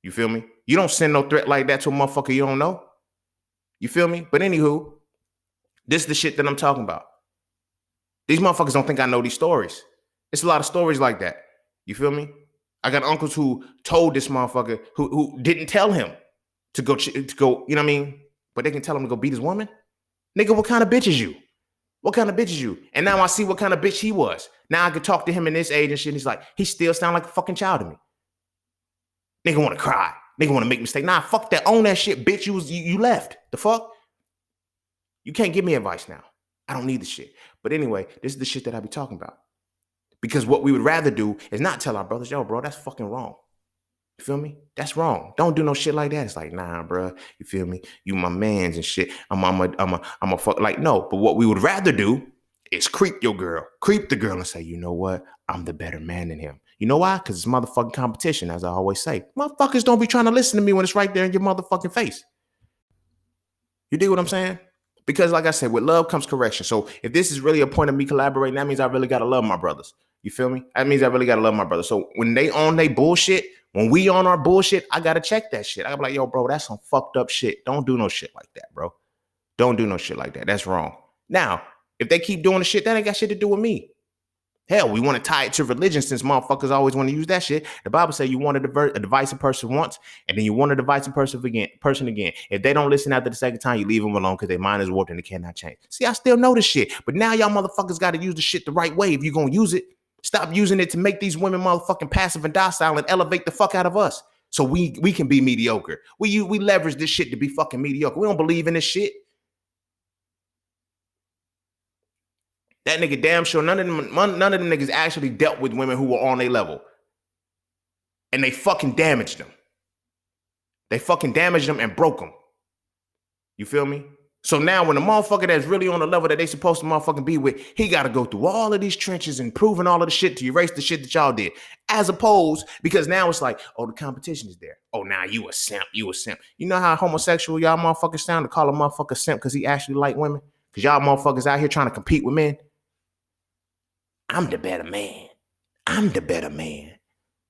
You feel me? You don't send no threat like that to a motherfucker you don't know. You feel me? But anywho, this is the shit that I'm talking about. These motherfuckers don't think I know these stories. It's a lot of stories like that. You feel me? I got uncles who told this motherfucker who didn't tell him. to go, you know what I mean? But they can tell him to go beat his woman? Nigga, what kind of bitch is you? What kind of bitch is you? And now I see what kind of bitch he was. Now I could talk to him in this age and shit. And he's like, he still sound like a fucking child to me. Nigga want to cry. Nigga want to make mistakes. Nah, fuck that. Own that shit, bitch. You left. The fuck? You can't give me advice now. I don't need the shit. But anyway, this is the shit that I be talking about. Because what we would rather do is not tell our brothers, yo, bro, that's fucking wrong. You feel me? That's wrong. Don't do no shit like that. It's like, nah, bro. You feel me? You my mans and shit. I'm a fuck. Like, no. But what we would rather do is creep your girl, creep the girl and say, you know what? I'm the better man than him. You know why? Because it's motherfucking competition, as I always say. Motherfuckers don't be trying to listen to me when it's right there in your motherfucking face. You dig what I'm saying? Because like I said, with love comes correction. So if this is really a point of me collaborating, that means I really got to love my brothers. You feel me? That means I really got to love my brothers. So when they on they bullshit, when we on our bullshit, I got to check that shit. I gotta be like, yo, bro, that's some fucked up shit. Don't do no shit like that, bro. Don't do no shit like that. That's wrong. Now, if they keep doing the shit, that ain't got shit to do with me. Hell, we want to tie it to religion since motherfuckers always want to use that shit. The Bible says you want to advise a person once, and then you want to advise a person again. If they don't listen after the second time, you leave them alone because their mind is warped and they cannot change. See, I still know this shit, but now y'all motherfuckers got to use the shit the right way if you're going to use it. Stop using it to make these women motherfucking passive and docile and elevate the fuck out of us so we can be mediocre. We leverage this shit to be fucking mediocre. We don't believe in this shit. That nigga damn sure none of them niggas actually dealt with women who were on their level. And they fucking damaged them. They fucking damaged them and broke them. You feel me? So now when the motherfucker that's really on the level that they supposed to motherfucking be with, he got to go through all of these trenches and proving all of the shit to erase the shit that y'all did. As opposed, because now it's like, oh, the competition is there. Oh, now you a simp. You a simp. You know how homosexual y'all motherfuckers sound to call a motherfucker simp because he actually like women? Because y'all motherfuckers out here trying to compete with men. I'm the better man. I'm the better man.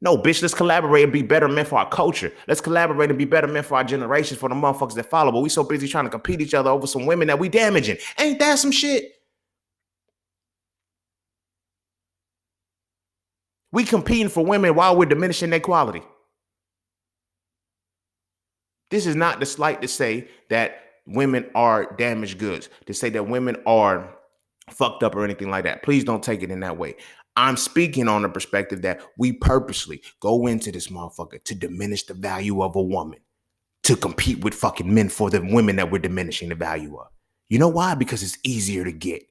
No, bitch, let's collaborate and be better men for our culture. Let's collaborate and be better men for our generations, for the motherfuckers that follow. But we so busy trying to compete each other over some women that we damaging. Ain't that some shit? We competing for women while we're diminishing their quality. This is not the slight to say that women are damaged goods, to say that women are fucked up or anything like that. Please don't take it in that way. I'm speaking on the perspective that we purposely go into this motherfucker to diminish the value of a woman, to compete with fucking men for the women that we're diminishing the value of. You know why? Because it's easier to get.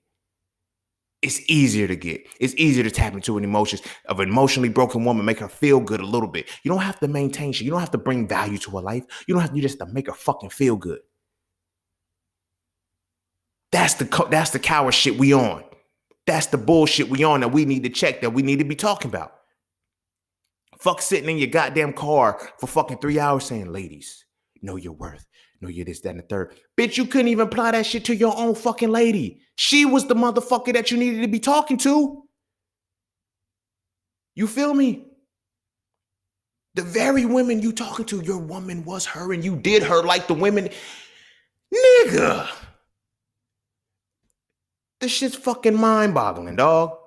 It's easier to get. It's easier to tap into an emotions of an emotionally broken woman, make her feel good a little bit. You don't have to maintain shit. You don't have to bring value to her life. You just have to make her fucking feel good. That's the coward shit we on. That's the bullshit we on that we need to check, that we need to be talking about. Fuck sitting in your goddamn car for fucking 3 hours saying, ladies, know your worth. Know you're this, that, and the third. Bitch, you couldn't even apply that shit to your own fucking lady. She was the motherfucker that you needed to be talking to. You feel me? The very women you talking to, your woman was her and you did her like the women. Nigga. This shit's fucking mind-boggling, dog.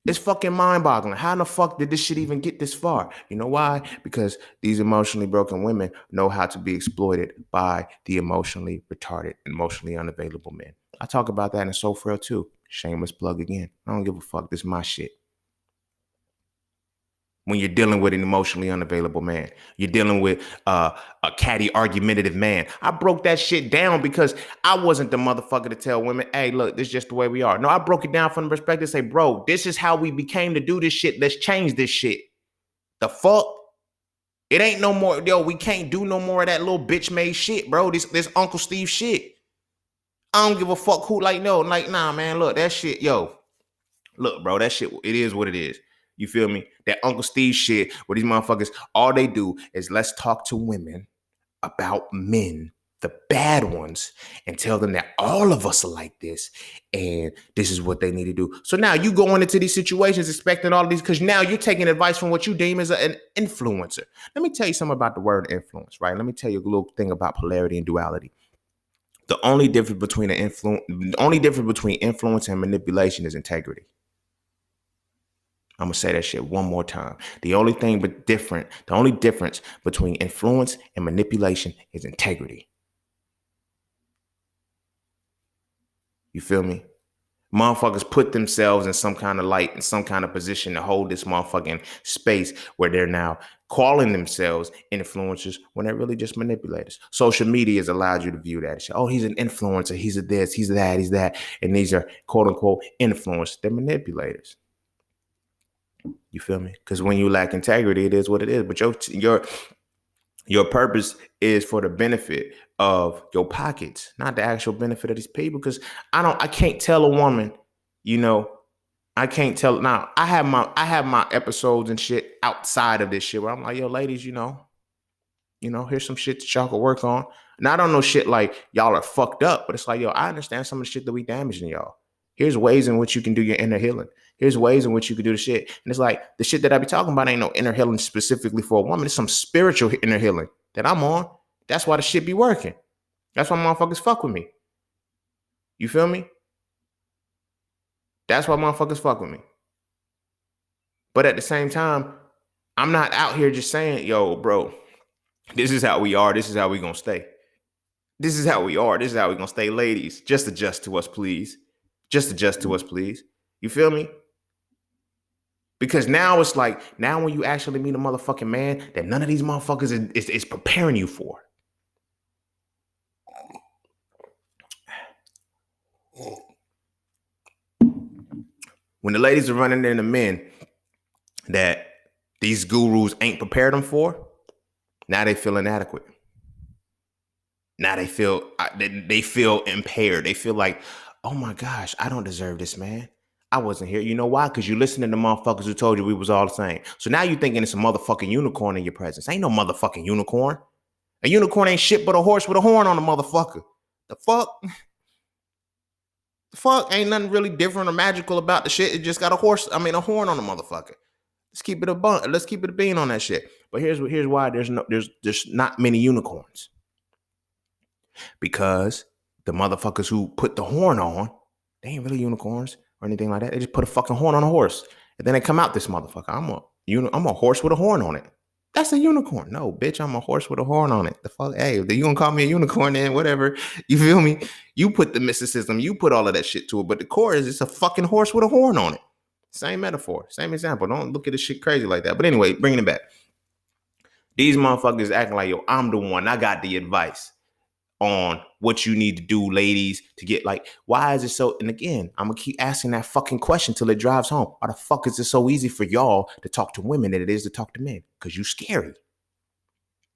It's fucking mind-boggling. How in the fuck did this shit even get this far? You know why? Because these emotionally broken women know how to be exploited by the emotionally retarded, emotionally unavailable men. I talk about that in So Frail too. Shameless plug again. I don't give a fuck. This is my shit. When you're dealing with an emotionally unavailable man, you're dealing with a catty, argumentative man. I broke that shit down because I wasn't the motherfucker to tell women, hey, look, this is just the way we are. No, I broke it down from the perspective, say, bro, this is how we became to do this shit. Let's change this shit. The fuck? It ain't no more, yo, we can't do no more of that little bitch made shit, bro. This Uncle Steve shit. I don't give a fuck who, nah, man, look, that shit, yo. Look, bro, that shit, it is what it is. You feel me? That Uncle Steve shit where these motherfuckers, all they do is let's talk to women about men, the bad ones, and tell them that all of us are like this and this is what they need to do. So now you going into these situations expecting all of these, because now you're taking advice from what you deem as an influencer. Let me tell you something about the word influence, right? Let me tell you a little thing about polarity and duality. The only difference between influence and manipulation is integrity. I'm gonna say that shit one more time. The only difference between influence and manipulation is integrity. You feel me? Motherfuckers put themselves in some kind of light, in some kind of position to hold this motherfucking space where they're now calling themselves influencers when they're really just manipulators. Social media has allowed you to view that shit. Oh, he's an influencer. He's a this, he's that, he's that. And these are quote unquote influencers. They're manipulators. You feel me? Because when you lack integrity, it is what it is. But your purpose is for the benefit of your pockets, not the actual benefit of these people. Because I can't tell a woman, you know, I can't tell. Now I have my episodes and shit outside of this shit where I'm like, yo, ladies, here's some shit that y'all can work on. And I don't know shit like y'all are fucked up, but it's like, yo, I understand some of the shit that we damaging y'all. Here's ways in which you can do your inner healing. Here's ways in which you can do the shit. And it's like the shit that I be talking about ain't no inner healing specifically for a woman. It's some spiritual inner healing that I'm on. That's why the shit be working. That's why motherfuckers fuck with me. You feel me? That's why motherfuckers fuck with me. But at the same time, I'm not out here just saying, yo, bro, this is how we are. This is how we gonna stay. This is how we are. This is how we gonna stay. Ladies, just adjust to us, please. Just adjust to us, please. You feel me? Because now it's like, now when you actually meet a motherfucking man that none of these motherfuckers is preparing you for. When the ladies are running into men that these gurus ain't prepared them for, now they feel inadequate. Now they feel impaired. They feel like, oh my gosh, I don't deserve this, man. I wasn't here. You know why? Because you listening to motherfuckers who told you we was all the same. So now you thinking it's a motherfucking unicorn in your presence. Ain't no motherfucking unicorn. A unicorn ain't shit but a horse with a horn on the motherfucker. The fuck? The fuck? Ain't nothing really different or magical about the shit. It just got a horn on the motherfucker. Let's keep it a bean on that shit. But here's why there's not many unicorns. Because the motherfuckers who put the horn on, they ain't really unicorns or anything like that. They just put a fucking horn on a horse. And then they come out this motherfucker. I'm a horse with a horn on it. That's a unicorn. No, bitch, I'm a horse with a horn on it. The fuck? Hey, you gonna call me a unicorn then? Whatever. You feel me? You put the mysticism, you put all of that shit to it. But the core is it's a fucking horse with a horn on it. Same metaphor, same example. Don't look at this shit crazy like that. But anyway, bringing it back. These motherfuckers acting like, yo, I'm the one. I got the advice on what you need to do, ladies, to get like, why is it so? And again, I'm gonna keep asking that fucking question till it drives home. Why the fuck is it so easy for y'all to talk to women than it is to talk to men? Because you scary.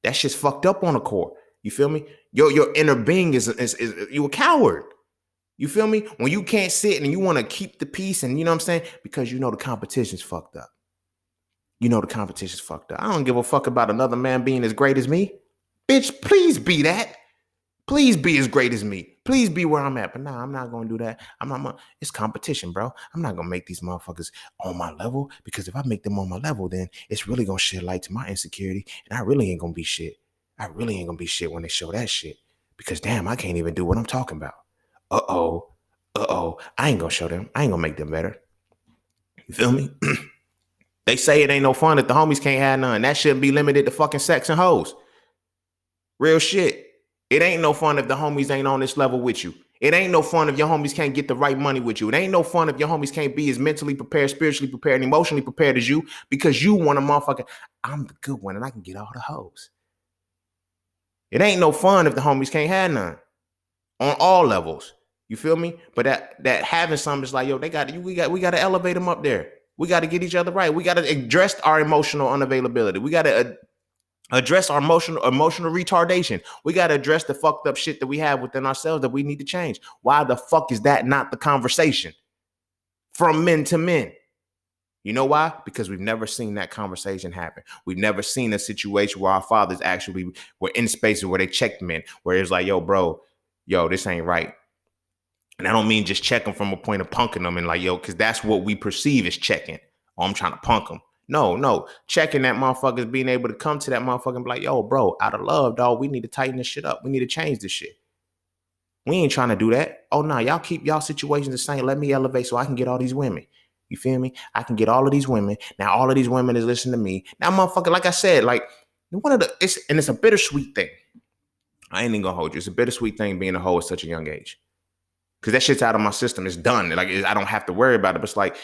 That shit's fucked up on the core. You feel me? Your inner being is you a coward. You feel me? When you can't sit and you want to keep the peace, and you know what I'm saying? Because you know the competition's fucked up. You know the competition's fucked up. I don't give a fuck about another man being as great as me. Bitch, please be that. Please be as great as me. Please be where I'm at. But nah, I'm not going to do that. It's competition, bro. I'm not going to make these motherfuckers on my level, because if I make them on my level, then it's really going to shed light to my insecurity. And I really ain't going to be shit. I really ain't going to be shit when they show that shit. Because damn, I can't even do what I'm talking about. Uh-oh. I ain't going to show them. I ain't going to make them better. You feel me? They say it ain't no fun if the homies can't have none. That shouldn't be limited to fucking sex and hoes. Real shit. It ain't no fun if the homies ain't on this level with you. It ain't no fun if your homies can't get the right money with you. It ain't no fun if your homies can't be as mentally prepared, spiritually prepared, and emotionally prepared as you, because you want a motherfucker. I'm the good one and I can get all the hoes. It ain't no fun if the homies can't have none on all levels. You feel me? But that having something is like, yo, we got to elevate them up there. We got to get each other right. We got to address our emotional unavailability. We got to address our emotional retardation. We got to address the fucked up shit that we have within ourselves that we need to change. Why the fuck is that not the conversation from men to men? You know why? Because we've never seen that conversation happen. We've never seen a situation where our fathers actually were in spaces where they checked men, where it's like, yo, bro, this ain't right. And I don't mean just check them from a point of punking them and like, yo, because that's what we perceive as checking. Oh, I'm trying to punk them. No. Checking that motherfucker is being able to come to that motherfucker and be like, yo, bro, out of love, dog, we need to tighten this shit up. We need to change this shit. We ain't trying to do that. Oh, no, y'all keep y'all situations the same. Let me elevate so I can get all these women. You feel me? I can get all of these women. Now all of these women is listening to me. Now, motherfucker, like I said, like it's a bittersweet thing. I ain't even gonna hold you. It's a bittersweet thing being a hoe at such a young age. Cause that shit's out of my system. It's done. Like I don't have to worry about it. But it's like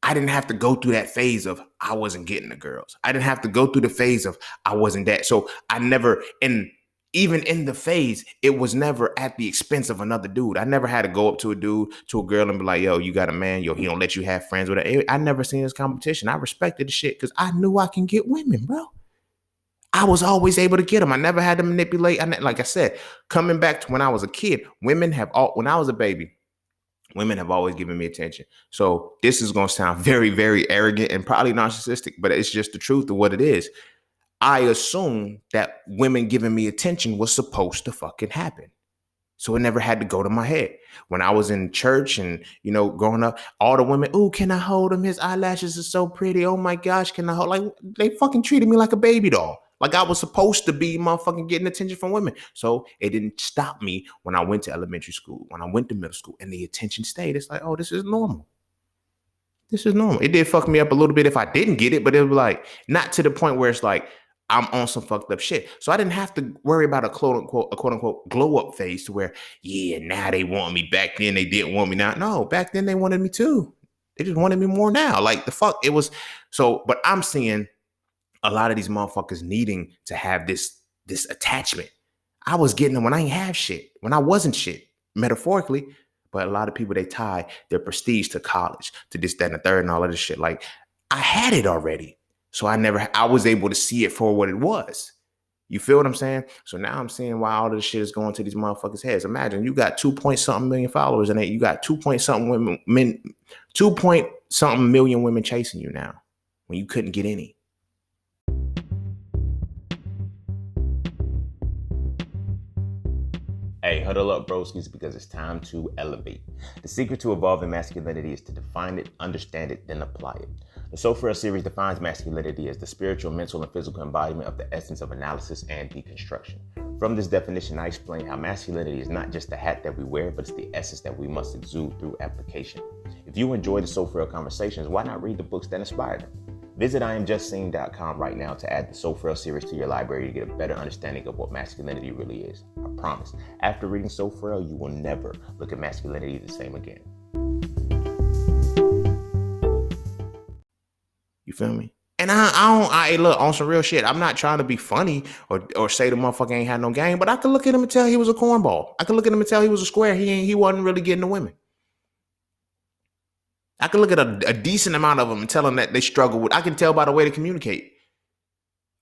I didn't have to go through that phase of I wasn't getting the girls. I didn't have to go through the phase of I wasn't that. So I never, and even in the phase, it was never at the expense of another dude. I never had to go up to a dude, to a girl and be like, yo, you got a man. Yo, he don't let you have friends with her. I never seen this competition. I respected the shit because I knew I can get women, bro. I was always able to get them. I never had to manipulate. Like I said, coming back to when I was a kid, when I was a baby, women have always given me attention. So this is going to sound very, very arrogant and probably narcissistic, but it's just the truth of what it is. I assumed that women giving me attention was supposed to fucking happen. So it never had to go to my head. When I was in church and, growing up, all the women, ooh, can I hold him? His eyelashes are so pretty. Oh my gosh, can I hold? Like, they fucking treated me like a baby doll. Like I was supposed to be motherfucking getting attention from women. So it didn't stop me when I went to elementary school, when I went to middle school, and the attention stayed. It's like, oh, this is normal. This is normal. It did fuck me up a little bit if I didn't get it, but it was like, not to the point where it's like, I'm on some fucked up shit. So I didn't have to worry about a quote unquote glow up phase to where, yeah, now they want me. Back then they didn't want me now. No, back then they wanted me too. They just wanted me more now. Like the fuck it was. So, but I'm seeing a lot of these motherfuckers needing to have this attachment. I was getting them when I ain't have shit, when I wasn't shit, metaphorically. But a lot of people, they tie their prestige to college, to this, that, and the third, and all of this shit. Like I had it already. So I was able to see it for what it was. You feel what I'm saying? So now I'm seeing why all this shit is going to these motherfuckers' heads. Imagine you got 2-point-something million followers and you got 2-point-something million women chasing you now when you couldn't get any. Hey, huddle up, broskies, because it's time to elevate. The secret to evolving masculinity is to define it, understand it, then apply it. The So Frail series defines masculinity as the spiritual, mental, and physical embodiment of the essence of analysis and deconstruction. From this definition, I explain how masculinity is not just the hat that we wear, but it's the essence that we must exude through application. If you enjoy the So Frail conversations, why not read the books that inspire them? Visit IamJustSeen.com right now to add the So Frail series to your library to get a better understanding of what masculinity really is. I promise. After reading So Frail, you will never look at masculinity the same again. You feel me? And I look, on some real shit, I'm not trying to be funny or say the motherfucker ain't had no game, but I could look at him and tell he was a cornball. I could look at him and tell he was a square. He wasn't really getting the women. I can look at a decent amount of them and tell them that they struggle with. I can tell by the way they communicate.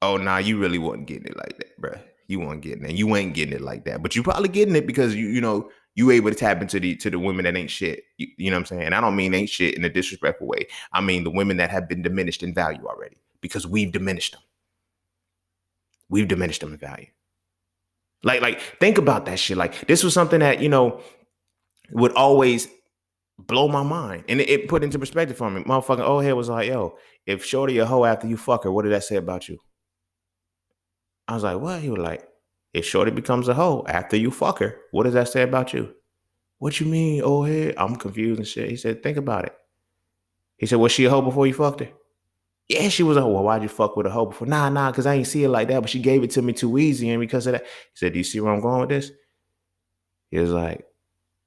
Oh, nah, you really wasn't getting it like that, bro. You weren't getting it. You ain't getting it like that. But you probably getting it because you able to tap into the women that ain't shit. You know what I'm saying? And I don't mean ain't shit in a disrespectful way. I mean the women that have been diminished in value already because we've diminished them. We've diminished them in value. Like think about that shit. Like this was something that would always blow my mind. And it put into perspective for me. Motherfucking old head was like, yo, if shorty a hoe after you fuck her, what did that say about you? I was like, what? He was like, if shorty becomes a hoe after you fuck her, what does that say about you? What you mean, old head? I'm confused and shit. He said, think about it. He said, was she a hoe before you fucked her? Yeah, she was a hoe. Well, why'd you fuck with a hoe before? Nah, because I ain't see it like that, but she gave it to me too easy. And because of that, he said, do you see where I'm going with this? He was like,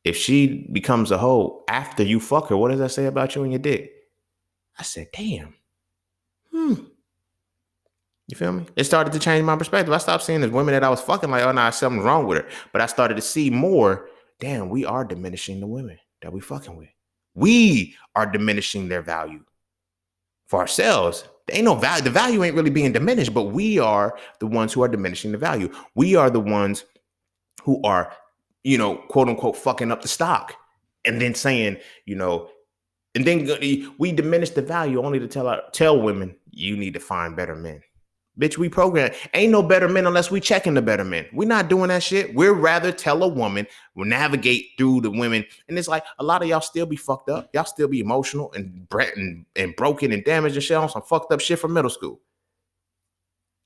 if she becomes a hoe after you fuck her, what does that say about you and your dick? I said, damn. You feel me? It started to change my perspective. I stopped seeing the women that I was fucking like, oh, nah, something's wrong with her. But I started to see more, damn, we are diminishing the women that we fucking with. We are diminishing their value for ourselves. There ain't no value. The value ain't really being diminished, but we are the ones who are diminishing the value. We are the ones who are, quote unquote, fucking up the stock and then saying, and then we diminish the value only to tell women, you need to find better men. Bitch, we program. Ain't no better men unless we checking the better men. We're not doing that shit. We'd rather tell a woman, we'll navigate through the women. And it's like a lot of y'all still be fucked up. Y'all still be emotional and broken and damaged and shit on some fucked up shit from middle school.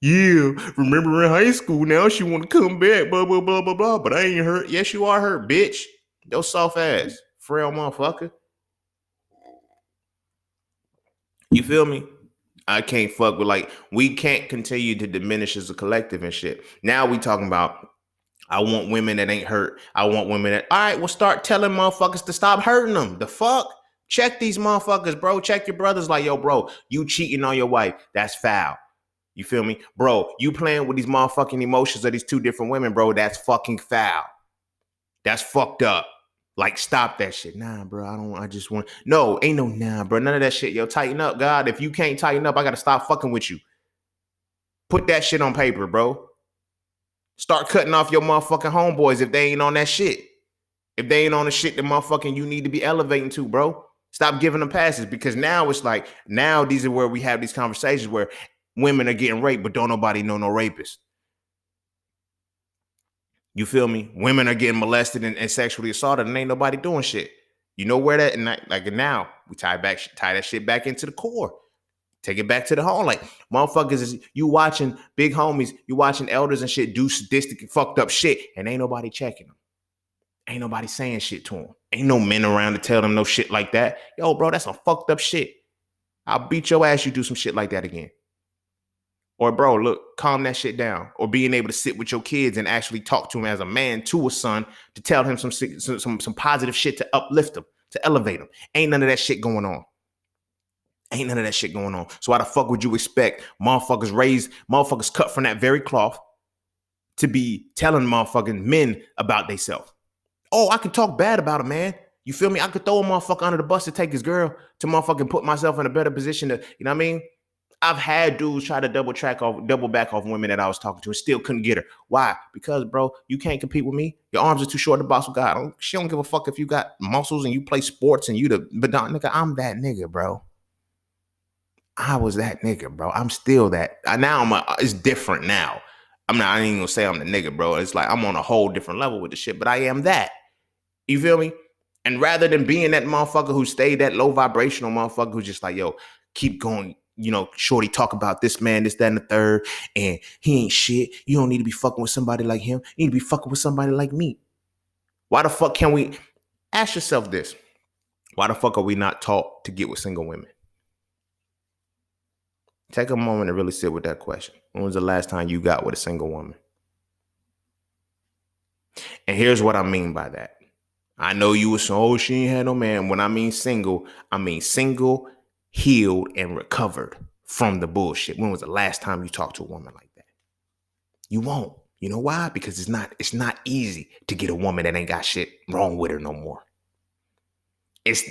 Yeah, remember in high school, now she want to come back, blah, blah, blah, blah, blah. But I ain't hurt. Yes, you are hurt, bitch. Yo soft ass, frail motherfucker. You feel me? I can't fuck with, like, we can't continue to diminish as a collective and shit. Now we talking about, I want women that ain't hurt. I want women that, all right, well, start telling motherfuckers to stop hurting them. The fuck? Check these motherfuckers, bro. Check your brothers, like, yo, bro, you cheating on your wife. That's foul. You feel me? Bro, you playing with these motherfucking emotions of these two different women, bro. That's fucking foul. That's fucked up. Like, stop that shit. Nah, bro, I just want, no, ain't no nah, bro. None of that shit. Yo, tighten up, God. If you can't tighten up, I gotta stop fucking with you. Put that shit on paper, bro. Start cutting off your motherfucking homeboys if they ain't on that shit. If they ain't on the shit that motherfucking you need to be elevating to, bro. Stop giving them passes, because now it's like, now these are where we have these conversations where women are getting raped, but don't nobody know no rapists. You feel me? Women are getting molested and sexually assaulted, and ain't nobody doing shit. You know where that, and like now we tie that shit back into the core. Take it back to the home. Like, motherfuckers, is you watching big homies, you watching elders and shit do sadistic and fucked up shit, and ain't nobody checking them. Ain't nobody saying shit to them. Ain't no men around to tell them no shit like that. Yo, bro, that's some fucked up shit. I'll beat your ass, you do some shit like that again. Or, bro, look, calm that shit down. Or being able to sit with your kids and actually talk to him as a man, to a son, to tell him some positive shit to uplift him, to elevate him. Ain't none of that shit going on. Ain't none of that shit going on. So why the fuck would you expect motherfuckers cut from that very cloth to be telling motherfucking men about themselves? Oh, I can talk bad about a man. You feel me? I could throw a motherfucker under the bus to take his girl, to motherfucking put myself in a better position to, you know what I mean? I've had dudes try to double back off women that I was talking to and still couldn't get her. Why? Because, bro, you can't compete with me. Your arms are too short to box with God. She don't give a fuck if you got muscles and you play sports and but nigga, I'm that nigga, bro. I was that nigga, bro. I'm still that. It's different now. I ain't gonna say I'm the nigga, bro. It's like I'm on a whole different level with the shit, but I am that. You feel me? And rather than being that motherfucker who stayed that low vibrational motherfucker who's just like, yo, keep going, you know, shorty, talk about this man, this, that, and the third, and he ain't shit. You don't need to be fucking with somebody like him. You need to be fucking with somebody like me. Why the fuck can we ask yourself this? Why the fuck are we not taught to get with single women? Take a moment to really sit with that question. When was the last time you got with a single woman? And here's what I mean by that. I know you was so, oh, she ain't had no man. When I mean single, healed, and recovered from the bullshit. When was the last time you talked to a woman like that? You won't. You know why? Because it's not easy to get a woman that ain't got shit wrong with her no more. It's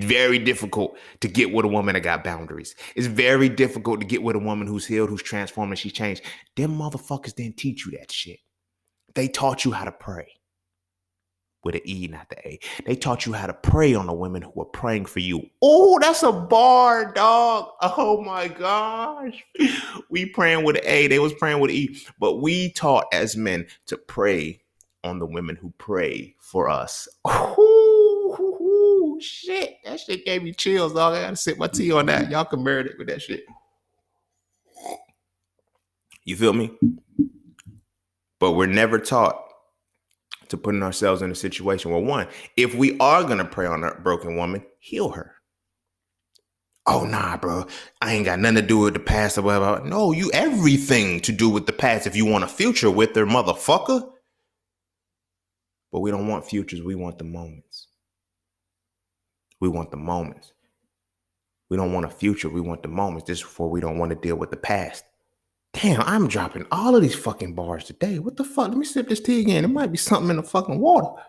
very difficult to get with a woman that got boundaries. It's very difficult to get with a woman who's healed, who's transformed, and she's changed. Them motherfuckers didn't teach you that shit. They taught you how to pray. With an E, not the A. They taught you how to pray on the women who are praying for you. Oh, that's a bar, dog. Oh my gosh. We praying with an A. They was praying with an E. But we taught as men to pray on the women who pray for us. Oh, shit. That shit gave me chills, dog. I gotta sip my tea on that. Y'all can marinate with that shit. You feel me? But we're never taught to putting ourselves in a situation where, one, if we are going to pray on a broken woman, heal her. Oh, nah, bro, I ain't got nothing to do with the past or whatever. No, you everything to do with the past if you want a future with her, motherfucker. But we don't want futures. We want the moments. We want the moments. We don't want a future. We want the moments. This is before we don't want to deal with the past. Damn, I'm dropping all of these fucking bars today. What the fuck? Let me sip this tea again. There might be something in the fucking water.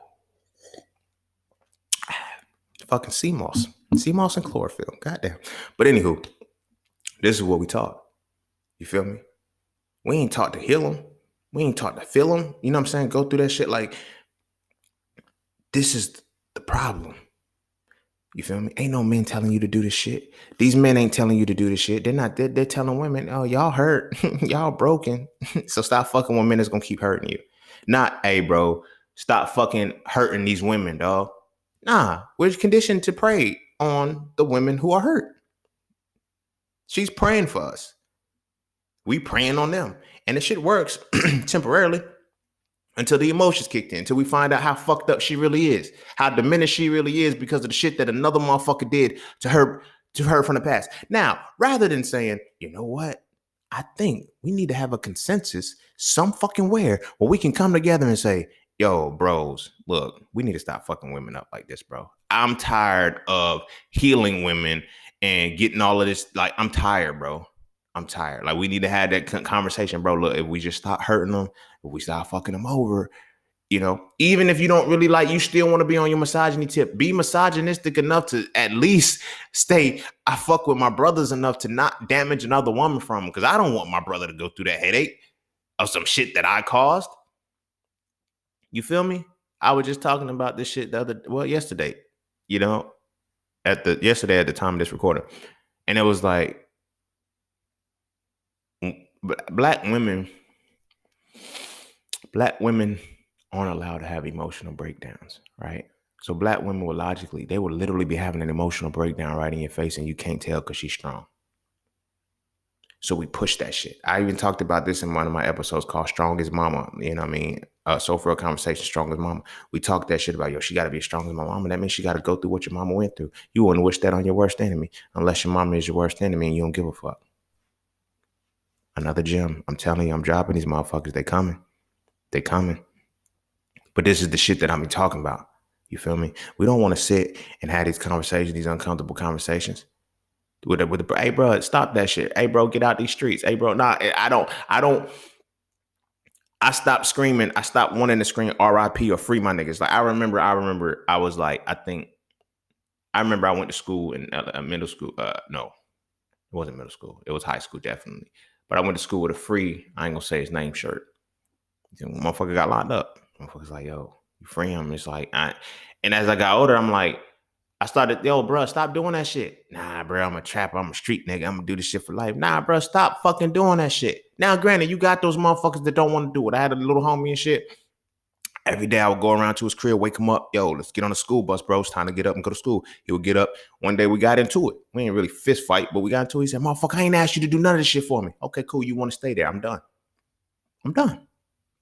Fucking sea moss and chlorophyll. Goddamn. But anywho, this is what we taught. You feel me? We ain't taught to heal them. We ain't taught to feel them. You know what I'm saying? Go through that shit. Like, this is the problem. You feel me? Ain't no men telling you to do this shit. These men ain't telling you to do this shit. They're telling women, oh, y'all hurt. Y'all broken. So stop fucking with men that's gonna keep hurting you. Not, hey, bro, stop fucking hurting these women, dog. Nah, we're conditioned to pray on the women who are hurt. She's praying for us. We praying on them. And the shit works temporarily. Until the emotions kicked in, until we find out how fucked up she really is, how diminished she really is because of the shit that another motherfucker did to her to her from the past. Now, rather than saying, you know what? I think we need to have a consensus some fucking where we can come together and say, yo, bros, look, we need to stop fucking women up like this, bro. I'm tired of healing women and getting all of this. Like, I'm tired, bro. I'm tired. Like, we need to have that conversation, bro. Look, if we just stop hurting them, if we stop fucking them over, even if you don't really like, you still want to be on your misogyny tip, be misogynistic enough to at least stay, I fuck with my brothers enough to not damage another woman from them. Because I don't want my brother to go through that headache of some shit that I caused. You feel me? I was just talking about this shit yesterday, yesterday at the time of this recording. And it was like, black women aren't allowed to have emotional breakdowns, right? So black women they would literally be having an emotional breakdown right in your face, and you can't tell because she's strong. So we push that shit. I even talked about this in one of my episodes called Strong as Mama. You know what I mean? So for a conversation, Strong as Mama. We talked that shit about, she got to be as strong as my mama. That means she got to go through what your mama went through. You wouldn't wish that on your worst enemy unless your mama is your worst enemy and you don't give a fuck. Another gem. I'm telling you, I'm dropping these motherfuckers. They coming. They coming. But this is the shit that I'm talking about. You feel me? We don't want to sit and have these conversations, these uncomfortable conversations. Hey, bro, stop that shit. Hey, bro, get out these streets. Hey, bro, nah, I stopped screaming. I stopped wanting to scream RIP or free my niggas. Like, I remember I was like, I remember I went to school in middle school. No, it wasn't middle school. It was high school, definitely. But I went to school with a free, I ain't gonna say his name, shirt. Motherfucker got locked up. Motherfucker's like, yo, you free him. It's like, and as I got older, I'm like, I started, yo, bro, stop doing that shit. Nah, bro, I'm a trapper. I'm a street nigga. I'm gonna do this shit for life. Nah, bro, stop fucking doing that shit. Now, granted, you got those motherfuckers that don't want to do it. I had a little homie and shit. Every day I would go around to his crib, wake him up. Yo, let's get on the school bus, bro. It's time to get up and go to school. He would get up. One day we got into it. We ain't really fist fight, but we got into it. He said, motherfucker, I ain't asked you to do none of this shit for me. Okay, cool. You want to stay there. I'm done.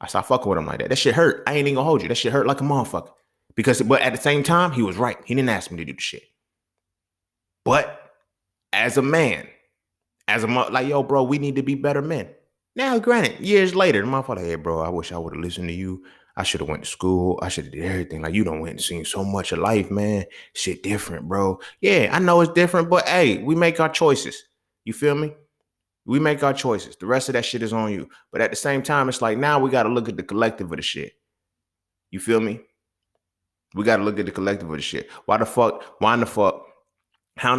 I stopped fucking with him like that. That shit hurt. I ain't even gonna hold you. That shit hurt like a motherfucker. But at the same time, he was right. He didn't ask me to do the shit. But as a man, like, yo, bro, we need to be better men. Now, granted, years later, the motherfucker, hey, bro, I wish I would have listened to you. I should have went to school. I should have did everything. Like, you done went and seen so much of life, man. Shit different, bro. Yeah, I know it's different, but hey, we make our choices. You feel me? We make our choices. The rest of that shit is on you. But at the same time, it's like, now we got to look at the collective of the shit. You feel me? We got to look at the collective of the shit. How in the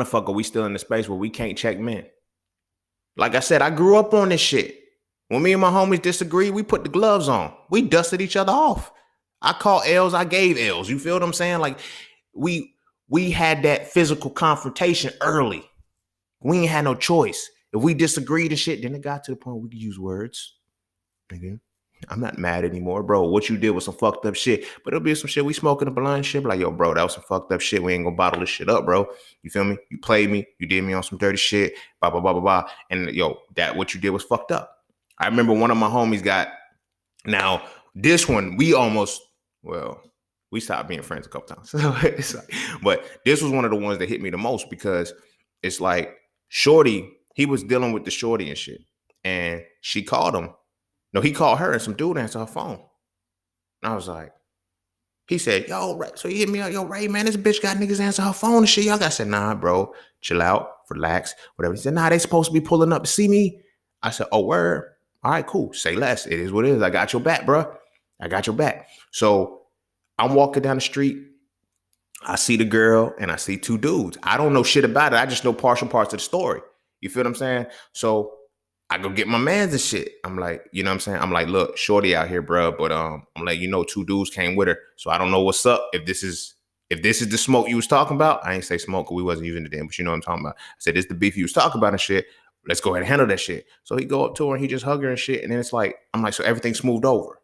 fuck are we still in the space where we can't check men? Like I said, I grew up on this shit. When me and my homies disagree, we put the gloves on. We dusted each other off. I called L's, I gave L's. You feel what I'm saying? Like, we had that physical confrontation early. We ain't had no choice. If we disagreed and shit, then it got to the point where we could use words. Nigga, I'm not mad anymore, bro. What you did was some fucked up shit. But it'll be some shit we smoking a blunt shit. Like, yo, bro, that was some fucked up shit. We ain't gonna bottle this shit up, bro. You feel me? You played me. You did me on some dirty shit. Blah, blah, blah, blah, blah. And yo, what you did was fucked up. I remember one of my homies now this one, we stopped being friends a couple times. But this was one of the ones that hit me the most because it's like, Shorty, he was dealing with the shorty and shit. And she called him. No, he called her and some dude answered her phone. And I was like, he said, yo, Ray. So he hit me up, yo, Ray, man, this bitch got niggas answer her phone and shit. Y'all got said, nah, bro, chill out, relax, whatever. He said, nah, they supposed to be pulling up to see me. I said, oh, word. All right, cool. Say less. It is what it is. I got your back, bro. I got your back. So I'm walking down the street. I see the girl and I see two dudes. I don't know shit about it. I just know partial parts of the story. You feel what I'm saying? So I go get my mans and shit. I'm like, you know what I'm saying? I'm like, look, shorty out here, bro. But I'm like, two dudes came with her. So I don't know what's up. If this is the smoke you was talking about, I ain't say smoke because we wasn't using the damn, but you know what I'm talking about. I said, this the beef you was talking about and shit. Let's go ahead and handle that shit. So he go up to her and he just hug her and shit. And then it's like, I'm like, so everything smoothed over.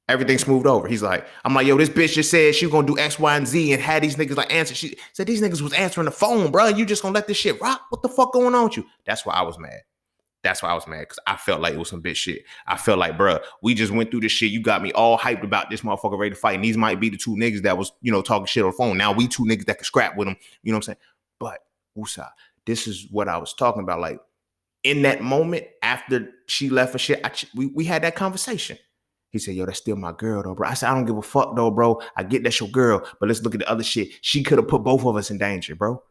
Everything smoothed over. He's like, I'm like, yo, this bitch just said she was gonna do X, Y, and Z and had these niggas like answer. She said these niggas was answering the phone, bro. You just gonna let this shit rock? What the fuck going on with you? That's why I was mad. Because I felt like it was some bitch shit. I felt like, bro, we just went through this shit. You got me all hyped about this motherfucker ready to fight. And these might be the two niggas that was, talking shit on the phone. Now we two niggas that can scrap with them. You know what I'm saying? But Woosah. This is what I was talking about. Like in that moment after she left for shit, we had that conversation. He said, yo, that's still my girl though, bro. I said, I don't give a fuck though, bro. I get that's your girl, but let's look at the other shit. She could have put both of us in danger, bro.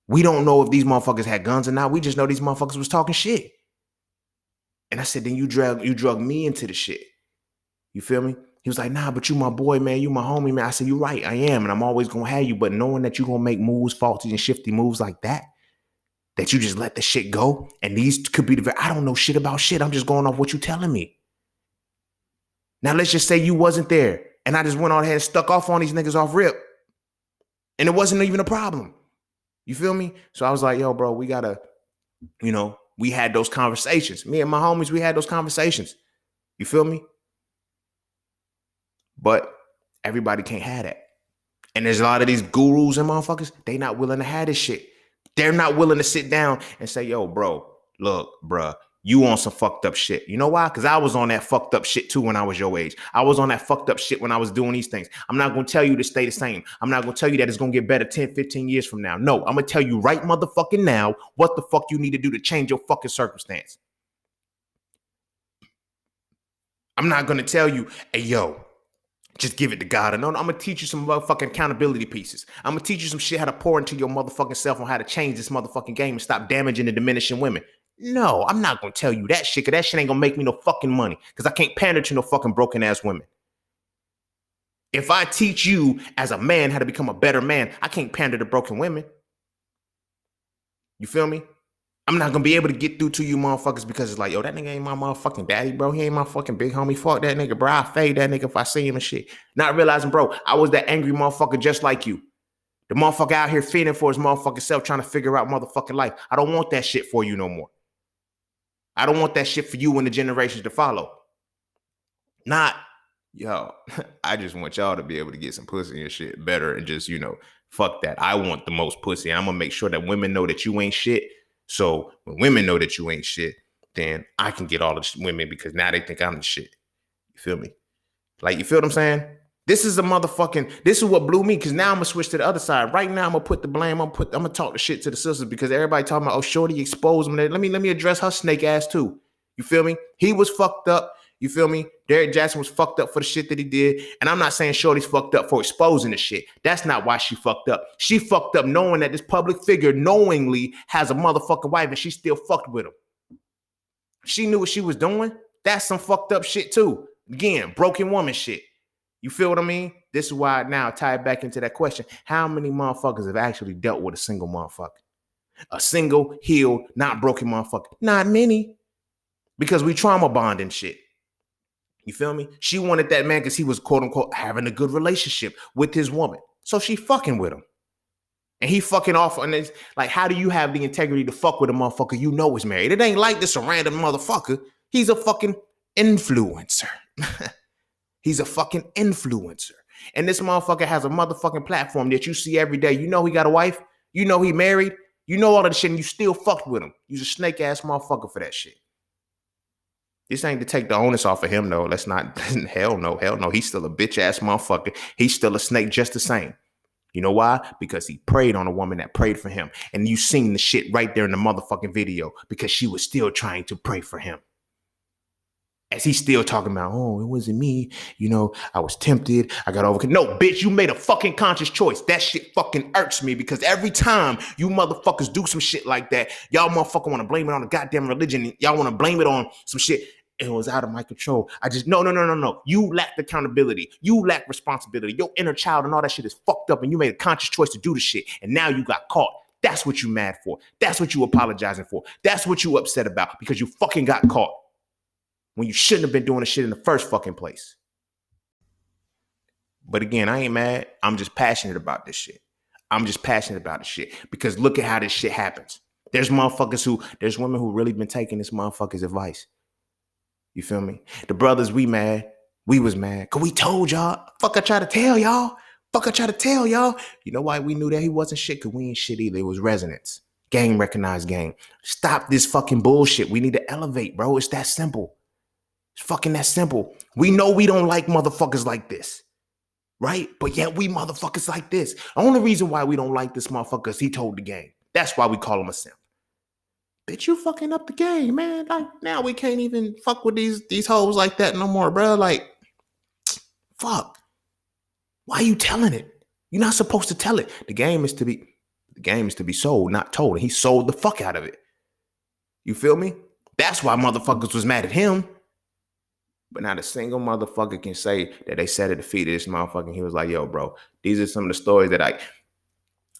We don't know if these motherfuckers had guns or not. We just know these motherfuckers was talking shit. And I said, then you drug me into the shit. You feel me? He was like, nah, but you my boy, man. You my homie, man. I said, you're right. I am. And I'm always going to have you. But knowing that you're going to make moves, faulty and shifty moves like that you just let the shit go. And these could be I don't know shit about shit. I'm just going off what you telling me. Now, let's just say you wasn't there. And I just went on ahead and stuck off on these niggas off rip. And it wasn't even a problem. You feel me? So I was like, yo, bro, we got to, we had those conversations. Me and my homies, we had those conversations. You feel me? But everybody can't have that. And there's a lot of these gurus and motherfuckers, they not willing to have this shit. They're not willing to sit down and say, yo, bro, look, bruh, you on some fucked up shit. You know why? Because I was on that fucked up shit too when I was your age. I was on that fucked up shit when I was doing these things. I'm not going to tell you to stay the same. I'm not going to tell you that it's going to get better 10, 15 years from now. No, I'm going to tell you right motherfucking now what the fuck you need to do to change your fucking circumstance. I'm not going to tell you, hey, yo, just give it to God. And no, I'm going to teach you some motherfucking accountability pieces. I'm going to teach you some shit how to pour into your motherfucking self on how to change this motherfucking game and stop damaging and diminishing women. No, I'm not going to tell you that shit, because that shit ain't going to make me no fucking money, because I can't pander to no fucking broken ass women. If I teach you as a man how to become a better man, I can't pander to broken women. You feel me? I'm not going to be able to get through to you motherfuckers because it's like, yo, that nigga ain't my motherfucking daddy, bro. He ain't my fucking big homie. Fuck that nigga, bro. I fade that nigga if I see him and shit. Not realizing, bro, I was that angry motherfucker just like you. The motherfucker out here feeding for his motherfucking self, trying to figure out motherfucking life. I don't want that shit for you no more. I don't want that shit for you and the generations to follow. Not, yo, I just want y'all to be able to get some pussy and shit better and just, fuck that. I want the most pussy. I'm going to make sure that women know that you ain't shit. So when women know that you ain't shit, then I can get all the women because now they think I'm the shit. You feel me? Like, you feel what I'm saying? This is what blew me, because now I'm going to switch to the other side. Right now, I'm going to put the blame, I'm going to talk the shit to the sisters, because everybody talking about, oh, shorty exposed him. Let me address her snake ass too. You feel me? He was fucked up. You feel me? Derrick Jackson was fucked up for the shit that he did. And I'm not saying shorty's fucked up for exposing the shit. That's not why she fucked up. She fucked up knowing that this public figure knowingly has a motherfucking wife and she still fucked with him. She knew what she was doing. That's some fucked up shit too. Again, broken woman shit. You feel what I mean? This is why now I tie it back into that question. How many motherfuckers have actually dealt with a single motherfucker? A single, healed, not broken motherfucker? Not many. Because we trauma bond and shit. You feel me? She wanted that man because he was, quote unquote, having a good relationship with his woman. So she fucking with him. And he fucking off. And it's like, how do you have the integrity to fuck with a motherfucker you know is married? It ain't like this a random motherfucker. He's a fucking influencer. He's a fucking influencer. And this motherfucker has a motherfucking platform that you see every day. You know he got a wife. You know he married. You know all of the shit and you still fucked with him. You's a snake ass motherfucker for that shit. This ain't to take the onus off of him, though. Let's not. Hell no. He's still a bitch ass motherfucker. He's still a snake just the same. You know why? Because he preyed on a woman that prayed for him. And you seen the shit right there in the motherfucking video because she was still trying to pray for him. As he's still talking about, oh, it wasn't me. I was tempted. I got over. No, bitch, you made a fucking conscious choice. That shit fucking irks me because every time you motherfuckers do some shit like that, y'all motherfucker want to blame it on the goddamn religion. Y'all want to blame it on some shit. It was out of my control. No. You lack accountability. You lack responsibility. Your inner child and all that shit is fucked up and you made a conscious choice to do the shit. And now you got caught. That's what you mad for. That's what you apologizing for. That's what you upset about because you fucking got caught. When you shouldn't have been doing the shit in the first fucking place. But again, I ain't mad. I'm just passionate about this shit. Because look at how this shit happens. There's women who really been taking this motherfucker's advice. You feel me? The brothers, we was mad. Cause we told y'all. Fuck, I tried to tell y'all. You know why we knew that he wasn't shit? Cause we ain't shit either. It was resonance. Gang recognized gang. Stop this fucking bullshit. We need to elevate, bro. It's that simple. It's fucking that simple. We know we don't like motherfuckers like this, right? But yet we motherfuckers like this. The only reason why we don't like this motherfucker is he told the game. That's why we call him a simp. Bitch, you fucking up the game, man. Like, now we can't even fuck with these hoes like that no more, bro. Like, fuck. Why are you telling it? You're not supposed to tell it. The game is to be sold, not told. And he sold the fuck out of it. You feel me? That's why motherfuckers was mad at him. But not a single motherfucker can say that they sat at the feet of this motherfucker. He was like, yo, bro, these are some of the stories that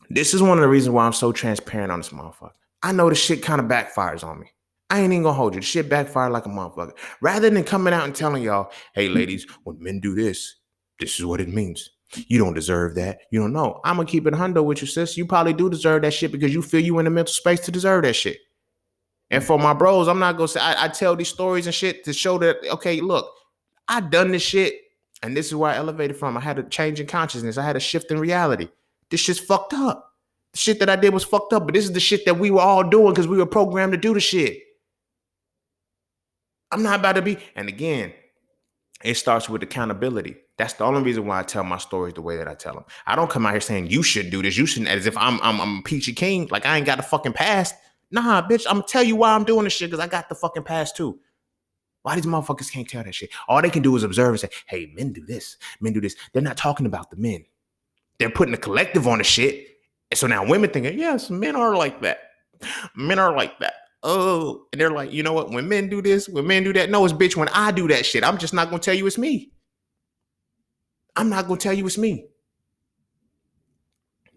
this is one of the reasons why I'm so transparent on this motherfucker. I know the shit kind of backfires on me. I ain't even gonna hold you. The shit backfired like a motherfucker. Rather than coming out and telling y'all, hey, ladies, when men do this, this is what it means. You don't deserve that. You don't know. I'm gonna keep it hundo with you, sis. You probably do deserve that shit because you feel you in the mental space to deserve that shit. And for my bros, I'm not gonna say I tell these stories and shit to show that, okay, look, I done this shit, and this is where I elevated from. I had a change in consciousness. I had a shift in reality. This shit's fucked up. The shit that I did was fucked up, but this is the shit that we were all doing because we were programmed to do the shit. I'm not about to be, and again, it starts with accountability. That's the only reason why I tell my stories the way that I tell them. I don't come out here saying you should do this. You shouldn't, as if I'm Peachy King, like I ain't got the fucking past. Nah, bitch, I'm gonna tell you why I'm doing this shit because I got the fucking past too. Why these motherfuckers can't tell that shit? All they can do is observe and say, hey, men do this, men do this. They're not talking about the men. They're putting the collective on the shit. And so now women thinking, yes, men are like that. Men are like that. Oh, and they're like, you know what? When men do this, when men do that, no, it's bitch when I do that shit. I'm just not gonna tell you it's me. I'm not gonna tell you it's me.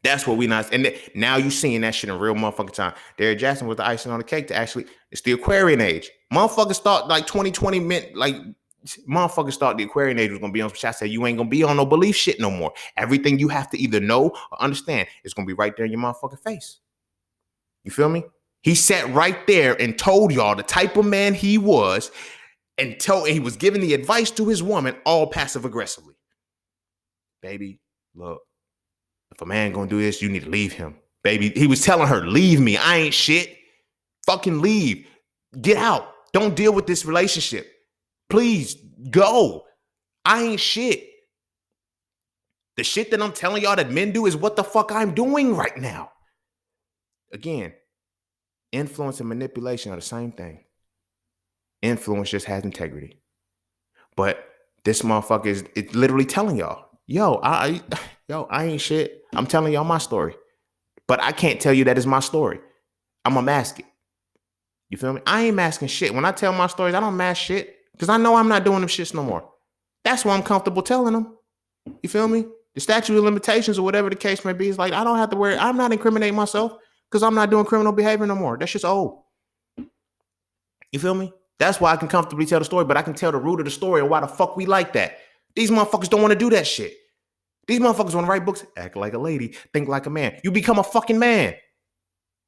That's what we not. And now you seeing that shit in real motherfucking time. Derrick Jackson was the icing on the cake to actually, it's the Aquarian age. Motherfuckers thought like 2020 meant like, motherfuckers thought the Aquarian age was gonna be on some shit. I said, you ain't gonna be on no belief shit no more. Everything you have to either know or understand is gonna be right there in your motherfucking face. You feel me? He sat right there and told y'all the type of man he was and he was giving the advice to his woman all passive aggressively. Baby, look, if a man gonna do this, you need to leave him. Baby, he was telling her, leave me. I ain't shit. Fucking leave. Get out. Don't deal with this relationship. Please go. I ain't shit. The shit that I'm telling y'all that men do is what the fuck I'm doing right now. Again, influence and manipulation are the same thing. Influence just has integrity. But this motherfucker is literally telling y'all, yo, I ain't shit. I'm telling y'all my story. But I can't tell you that is my story. I'm gonna mask it. You feel me? I ain't masking shit. When I tell my stories, I don't mask shit. Because I know I'm not doing them shits no more. That's why I'm comfortable telling them. You feel me? The statute of limitations or whatever the case may be is like, I don't have to worry. I'm not incriminating myself because I'm not doing criminal behavior no more. That's just old. You feel me? That's why I can comfortably tell the story, but I can tell the root of the story and why the fuck we like that. These motherfuckers don't want to do that shit. These motherfuckers want to write books, act like a lady, think like a man. You become a fucking man.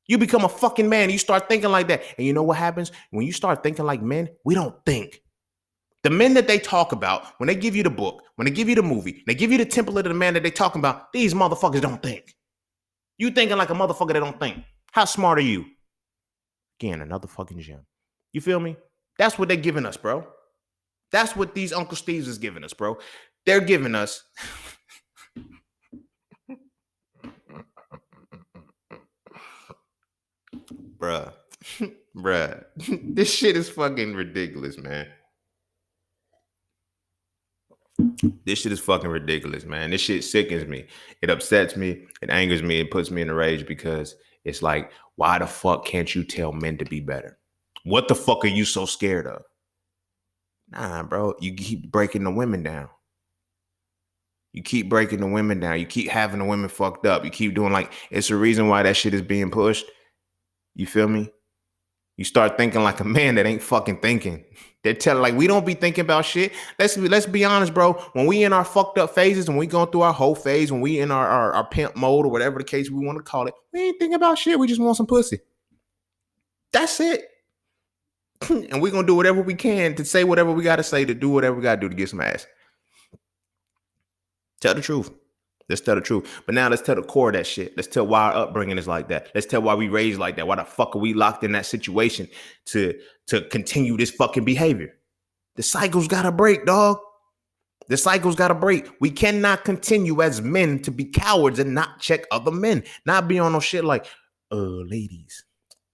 You become a fucking man. And you start thinking like that. And you know what happens? When you start thinking like men, we don't think. The men that they talk about, when they give you the book, when they give you the movie, they give you the template of the man that they talking about, these motherfuckers don't think. You thinking like a motherfucker that don't think. How smart are you? Again, another fucking gem. You feel me? That's what they're giving us, bro. That's what these Uncle Steves is giving us, bro. They're giving us... Bruh. This shit is fucking ridiculous, man. This shit is fucking ridiculous, man. This shit sickens me. It upsets me. It angers me. It puts me in a rage because it's like, why the fuck can't you tell men to be better? What the fuck are you so scared of? Nah, bro. You keep breaking the women down. You keep breaking the women down. You keep having the women fucked up. You keep doing like, it's a reason why that shit is being pushed. You feel me? You start thinking like a man that ain't fucking thinking. They're telling like, we don't be thinking about shit. Let's be honest, bro. When we in our fucked up phases, when we going through our whole phase, when we in our pimp mode or whatever the case we want to call it, we ain't thinking about shit. We just want some pussy. That's it. And we're going to do whatever we can to say whatever we got to say, to do whatever we got to do to get some ass. Tell the truth. Let's tell the truth. But now let's tell the core of that shit. Let's tell why our upbringing is like that. Let's tell why we raised like that. Why the fuck are we locked in that situation to continue this fucking behavior? The cycle's got to break, dog. The cycle's got to break. We cannot continue as men to be cowards and not check other men. Not be on no shit like, ladies,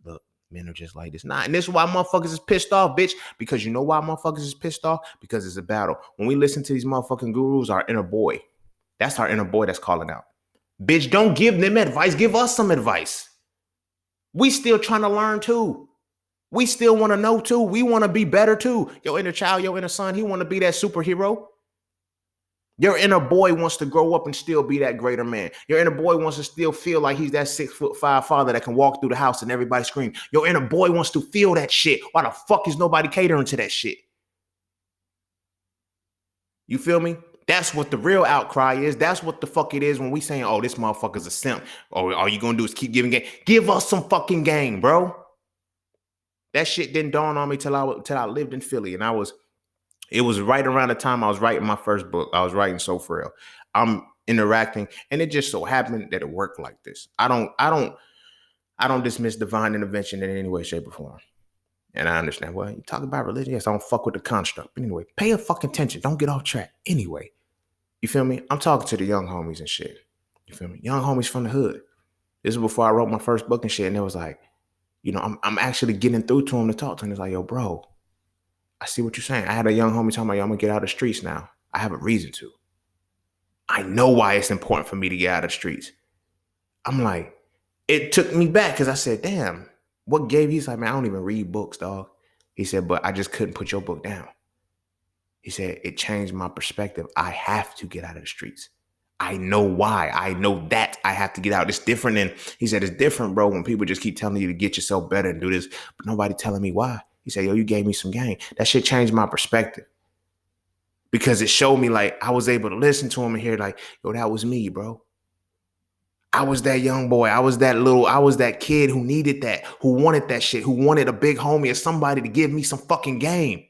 look, men are just like this. Nah, and this is why motherfuckers is pissed off, bitch. Because you know why motherfuckers is pissed off? Because it's a battle. When we listen to these motherfucking gurus, our inner boy, that's our inner boy that's calling out. Bitch, don't give them advice. Give us some advice. We still trying to learn too. We still want to know too. We want to be better too. Your inner child, your inner son, he want to be that superhero. Your inner boy wants to grow up and still be that greater man. Your inner boy wants to still feel like he's that 6'5" father that can walk through the house and everybody scream. Your inner boy wants to feel that shit. Why the fuck is nobody catering to that shit? You feel me? That's what the real outcry is. That's what the fuck it is when we saying, oh, this motherfucker's a simp. Or all you gonna do is keep giving game. Give us some fucking game, bro. That shit didn't dawn on me till I lived in Philly. And it was right around the time I was writing my first book. I was writing So Frail. I'm interacting, and it just so happened that it worked like this. I don't dismiss divine intervention in any way, shape, or form. And I understand, well, you talk about religion, yes, I don't fuck with the construct. But anyway, pay a fucking attention. Don't get off track. Anyway, you feel me? I'm talking to the young homies and shit. You feel me? Young homies from the hood. This is before I wrote my first book and shit. And it was like, you know, I'm actually getting through to him to talk to him. It's like, yo, bro, I see what you're saying. I had a young homie telling me, yo, I'm going to get out of the streets now. I have a reason to. I know why it's important for me to get out of the streets. I'm like, it took me back because I said, damn, what gave you? He's like, man, I don't even read books, dog. He said, but I just couldn't put your book down. He said, it changed my perspective. I have to get out of the streets. I know why. I know that I have to get out. It's different than, he said, it's different, bro, when people just keep telling you to get yourself better and do this, but nobody telling me why. He said, yo, you gave me some game. That shit changed my perspective because it showed me like I was able to listen to him and hear like, yo, that was me, bro. I was that young boy. I was that kid who needed that, who wanted that shit, who wanted a big homie or somebody to give me some fucking game.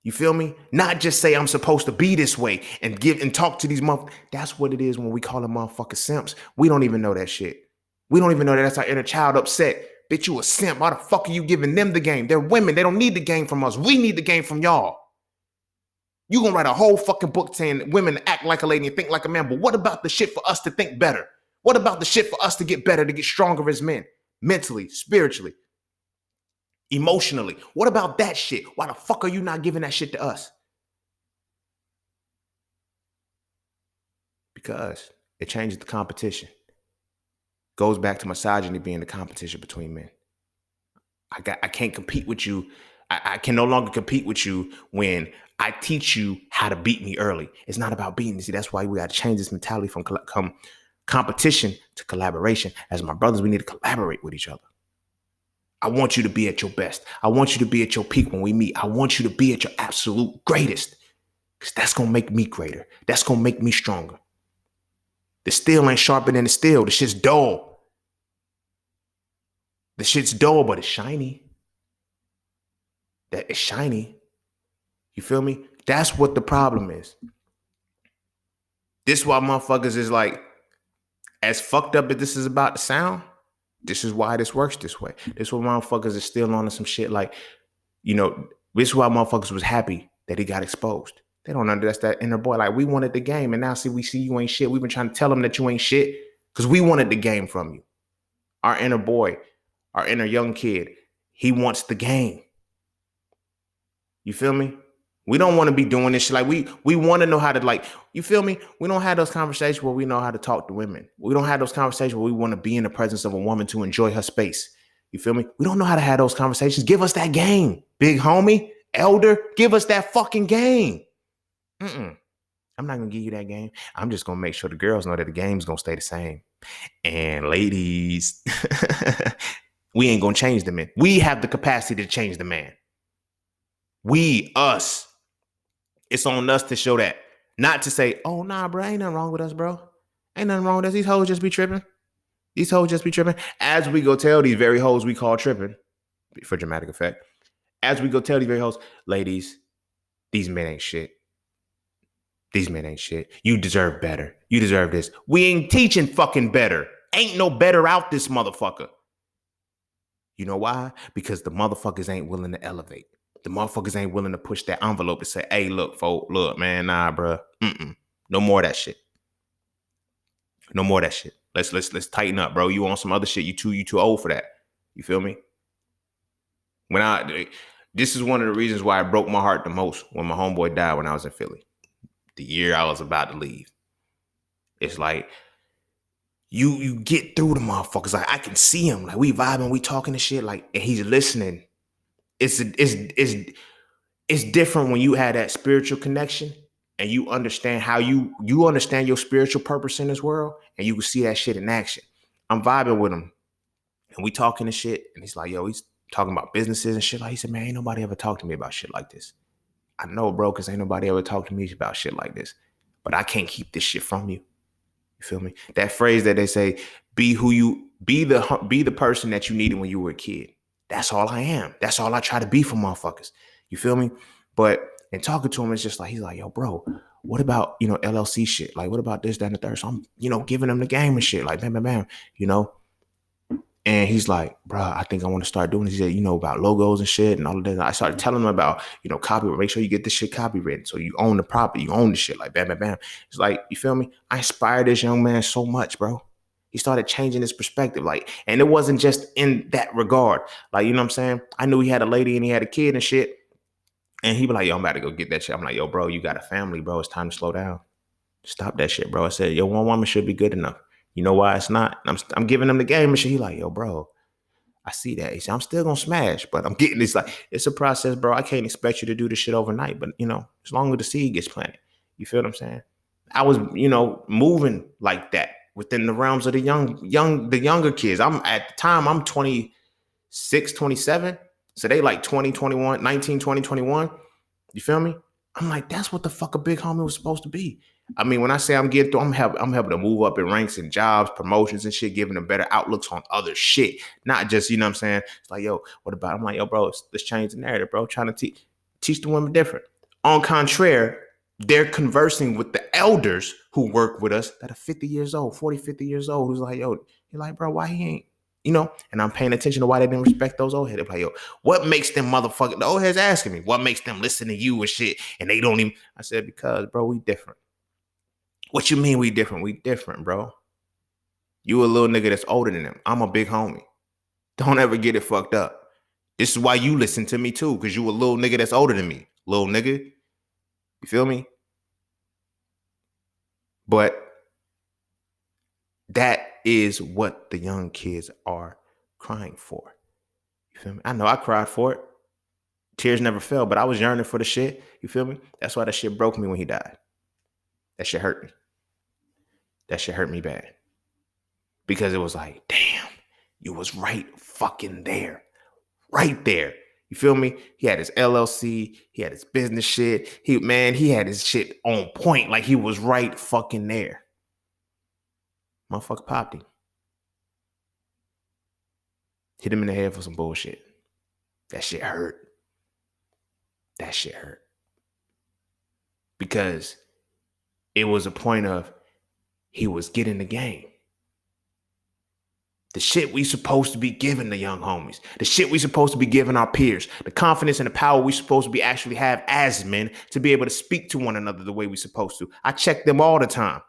You feel me? Not just say I'm supposed to be this way and give and talk to these motherfuckers. That's what it is when we call them motherfucking simps. We don't even know that shit. We don't even know that that's our inner child upset. Bitch, you a simp. Why the fuck are you giving them the game? They're women. They don't need the game from us. We need the game from y'all. You gonna write a whole fucking book saying women act like a lady and think like a man. But what about the shit for us to think better? What about the shit for us to get better, to get stronger as men? Mentally, spiritually, emotionally. What about that shit? Why the fuck are you not giving that shit to us? Because it changes the competition. Goes back to misogyny being the competition between men. I can't compete with you. I can no longer compete with you when I teach you how to beat me early. It's not about beating me. See, that's why we got to change this mentality from competition to collaboration. As my brothers, we need to collaborate with each other. I want you to be at your best. I want you to be at your peak when we meet. I want you to be at your absolute greatest because that's going to make me greater. That's going to make me stronger. The steel ain't sharper than the steel. The shit's dull. The shit's dull, but it's shiny. That is shiny. You feel me? That's what the problem is. This is why motherfuckers is like, as fucked up as this is about to sound, this is why this works this way. This is why motherfuckers is still on to some shit like, you know, this is why motherfuckers was happy that he got exposed. They don't understand that inner boy. Like, we wanted the game, and now we see you ain't shit. We've been trying to tell them that you ain't shit because we wanted the game from you. Our inner boy, our inner young kid, he wants the game. You feel me? We don't want to be doing this shit. Like, we want to know how to, like, you feel me? We don't have those conversations where we know how to talk to women. We don't have those conversations where we want to be in the presence of a woman to enjoy her space. You feel me? We don't know how to have those conversations. Give us that game. Big homie, elder, give us that fucking game. I'm not going to give you that game. I'm just going to make sure the girls know that the game's going to stay the same. And ladies, we ain't going to change the men. We have the capacity to change the man. We, us. It's on us to show that. Not to say, oh, nah, bro, ain't nothing wrong with us, bro. Ain't nothing wrong with us. These hoes just be tripping. These hoes just be tripping. As we go tell these very hoes we call tripping, for dramatic effect, as we go tell these very hoes, ladies, these men ain't shit. These men ain't shit. You deserve better. You deserve this. We ain't teaching fucking better. Ain't no better out this motherfucker. You know why? Because the motherfuckers ain't willing to elevate. The motherfuckers ain't willing to push that envelope and say, hey, look, folk, look, man, nah, bro. No more of that shit. No more of that shit. Let's tighten up, bro. You on some other shit. You too old for that. You feel me? This is one of the reasons why it broke my heart the most when my homeboy died when I was in Philly. The year I was about to leave. It's like you get through the motherfuckers. Like I can see him. Like we vibing, we talking and shit. Like and he's listening. It's different when you have that spiritual connection and you understand how you understand your spiritual purpose in this world and you can see that shit in action. I'm vibing with him and we talking and shit. And he's like, yo, he's talking about businesses and shit. Like he said, man, ain't nobody ever talked to me about shit like this. I know, bro, because ain't nobody ever talked to me about shit like this. But I can't keep this shit from you. You feel me? That phrase that they say, be the person that you needed when you were a kid. That's all I am. That's all I try to be for motherfuckers. You feel me? But in talking to him, it's just like, he's like, yo, bro, what about, LLC shit? Like, what about this, that, and the third? So I'm, giving him the game and shit, like, bam, bam, bam, And he's like, bro, I think I want to start doing this. He said, about logos and shit and all of that. I started telling him about, copyright. Make sure you get this shit copywritten. So you own the property, you own the shit, like bam, bam, bam. It's like, you feel me? I inspired this young man so much, bro. He started changing his perspective. Like, and it wasn't just in that regard. Like, you know what I'm saying? I knew he had a lady and he had a kid and shit. And he be like, yo, I'm about to go get that shit. I'm like, yo, bro, you got a family, bro. It's time to slow down. Stop that shit, bro. I said, yo, one woman should be good enough. You know why it's not? I'm giving him the game and shit. He like, yo, bro, I see that. He said, I'm still gonna smash, but I'm getting this. Like, it's a process, bro. I can't expect you to do this shit overnight, but as long as the seed gets planted, you feel what I'm saying? I was, moving like that within the realms of the younger kids. At the time, I'm 26, 27. So they like 20, 21, 19, 20, 21. You feel me? I'm like, that's what the fuck a big homie was supposed to be. I mean, when I say I'm getting through, I'm helping to move up in ranks and jobs, promotions and shit, giving them better outlooks on other shit. Not just, you know what I'm saying? It's like, yo, what about? I'm like, yo, bro, let's change the narrative, bro. Trying to teach the women different. On contrary, they're conversing with the elders who work with us that are 50 years old, 40, 50 years old, who's like, yo, you're like, bro, why he ain't? And I'm paying attention to why they didn't respect those old heads. Like, yo, what makes them motherfucking, the old heads asking me, what makes them listen to you and shit? And they don't even, I said, because, bro, we different. What you mean we different? We different, bro. You a little nigga that's older than them. I'm a big homie. Don't ever get it fucked up. This is why you listen to me too, because you a little nigga that's older than me. Little nigga. You feel me? But that is what the young kids are crying for. You feel me? I know I cried for it. Tears never fell, but I was yearning for the shit. You feel me? That's why that shit broke me when he died. That shit hurt me. That shit hurt me bad. Because it was like, damn, you was right fucking there. Right there. You feel me? He had his LLC. He had his business shit. He had his shit on point. Like he was right fucking there. Motherfucker popped him. Hit him in the head for some bullshit. That shit hurt. That shit hurt. Because it was a point of he was getting the game. The shit we supposed to be giving the young homies. The shit we supposed to be giving our peers. The confidence and the power we supposed to be actually have as men to be able to speak to one another the way we supposed to. I check them all the time.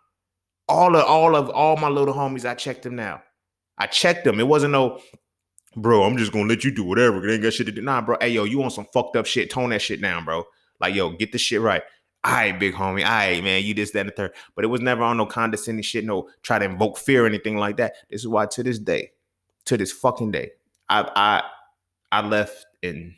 All my little homies, I check them now. I checked them. It wasn't no, bro, I'm just gonna let you do whatever. It ain't got shit to do. Nah, bro. Hey, yo, you on some fucked up shit. Tone that shit down, bro. Like, yo, get the shit right. All right, big homie. All right, man, you this, that, and the third. But it was never on no condescending shit, no try to invoke fear or anything like that. This is why to this day, to this fucking day, I left in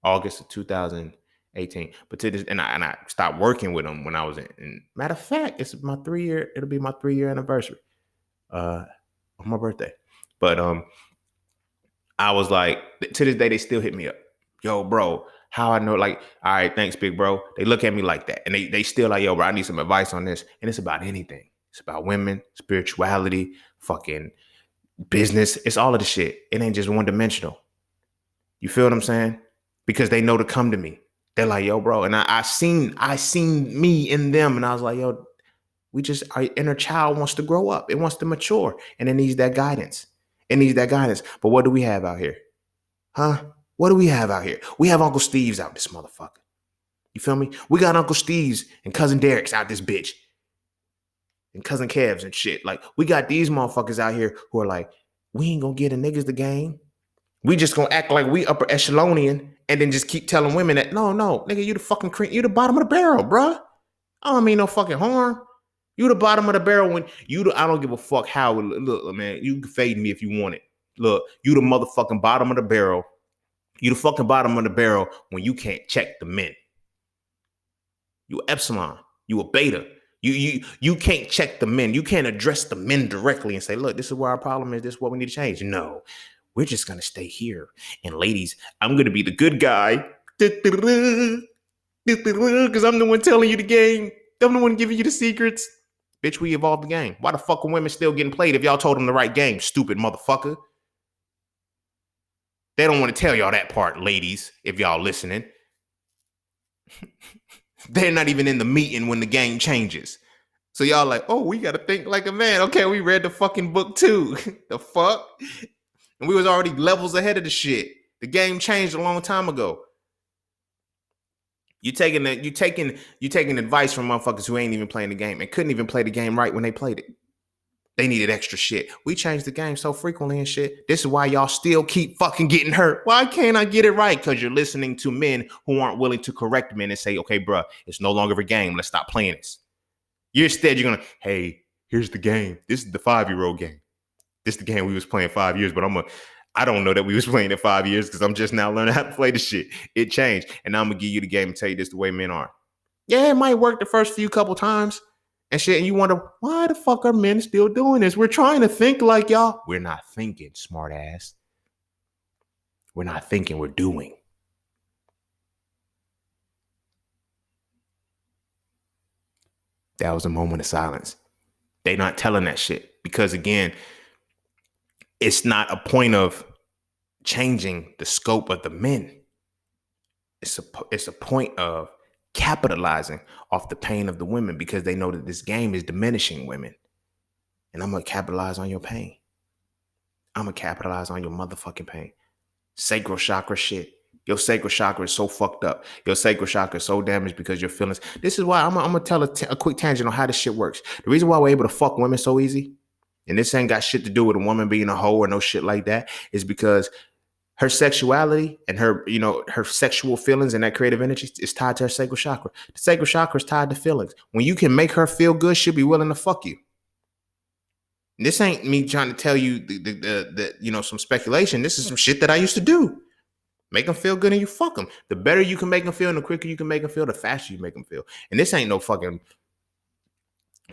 August of 2018. But to this, and I stopped working with him when I was in matter of fact, it'll be my 3-year anniversary. On my birthday. But I was like, to this day, they still hit me up. Yo, bro, how I know, like, all right, thanks, big bro. They look at me like that. And they still like, yo, bro, I need some advice on this. And it's about anything. It's about women, spirituality, fucking business. It's all of the shit. It ain't just one dimensional. You feel what I'm saying? Because they know to come to me. They're like, yo, bro. And I seen me in them. And I was like, yo, our inner child wants to grow up. It wants to mature. And it needs that guidance. But what do we have out here? Huh? What do we have out here? We have Uncle Steve's out this motherfucker. You feel me? We got Uncle Steve's and Cousin Derek's out this bitch. and cousin Kevs and shit. Like, we got these motherfuckers out here who are like, we ain't gonna get the niggas the game. We just gonna act like we upper echelonian and then just keep telling women that no, nigga, you the fucking cream, you the bottom of the barrel, bruh. I don't mean no fucking harm. You the bottom of the barrel when I don't give a fuck how. Look, man, you can fade me if you want it. Look, you the motherfucking bottom of the barrel. You the fucking bottom of the barrel when you can't check the men. You epsilon. You a beta. You can't check the men. You can't address the men directly and say, look, this is where our problem is. This is what we need to change. No, we're just gonna stay here. And ladies, I'm gonna be the good guy. Because I'm the one telling you the game. I'm the one giving you the secrets. Bitch, we evolved the game. Why the fuck are women still getting played if y'all told them the right game, stupid motherfucker? They don't want to tell y'all that part, ladies, if y'all listening. They're not even in the meeting when the game changes. So y'all like, oh, we got to think like a man. Okay, we read the fucking book too. The fuck? And we was already levels ahead of the shit. The game changed a long time ago. You taking advice from motherfuckers who ain't even playing the game and couldn't even play the game right when they played it. They needed extra shit. We changed the game so frequently and shit. This is why y'all still keep fucking getting hurt. Why can't I get it right? Because you're listening to men who aren't willing to correct men and say, okay, bruh, it's no longer a game. Let's stop playing this. You're going to, hey, here's the game. This is the 5-year-old game. This is the game we was playing 5 years, but I don't know that we was playing it 5 years because I'm just now learning how to play the shit. It changed. And I'm going to give you the game and tell you this the way men are. Yeah, it might work the first few couple times and shit. And you wonder, why the fuck are men still doing this? We're trying to think like y'all. We're not thinking, smart ass. We're not thinking, we're doing. That was a moment of silence. They not telling that shit because, again, it's not a point of changing the scope of the men. It's a point of capitalizing off the pain of the women because they know that this game is diminishing women. And I'm going to capitalize on your pain. I'm going to capitalize on your motherfucking pain. Sacral chakra shit. Your sacral chakra is so fucked up. Your sacral chakra is so damaged because your feelings. This is why I'm going to tell a quick tangent on how this shit works. The reason why we're able to fuck women so easy, and this ain't got shit to do with a woman being a hoe or no shit like that, is because her sexuality and her sexual feelings and that creative energy is tied to her sacral chakra. The sacral chakra is tied to feelings. When you can make her feel good, she'll be willing to fuck you. And this ain't me trying to tell you the some speculation. This is some shit that I used to do. Make them feel good and you fuck them. The better you can make them feel and the quicker you can make them feel, the faster you make them feel. And this ain't no fucking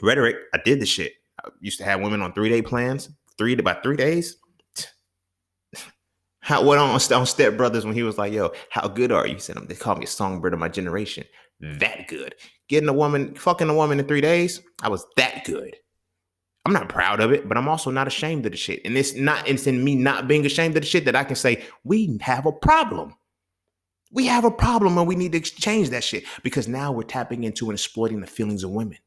rhetoric. I did the shit. I used to have women on 3-day plans, about 3 days. What on Step Brothers when he was like, yo, how good are you? He said, they call me a songbird of my generation. That good. Fucking a woman in 3 days, I was that good. I'm not proud of it, but I'm also not ashamed of the shit. And it's in me not being ashamed of the shit that I can say, we have a problem. We have a problem and we need to change that shit because now we're tapping into and exploiting the feelings of women.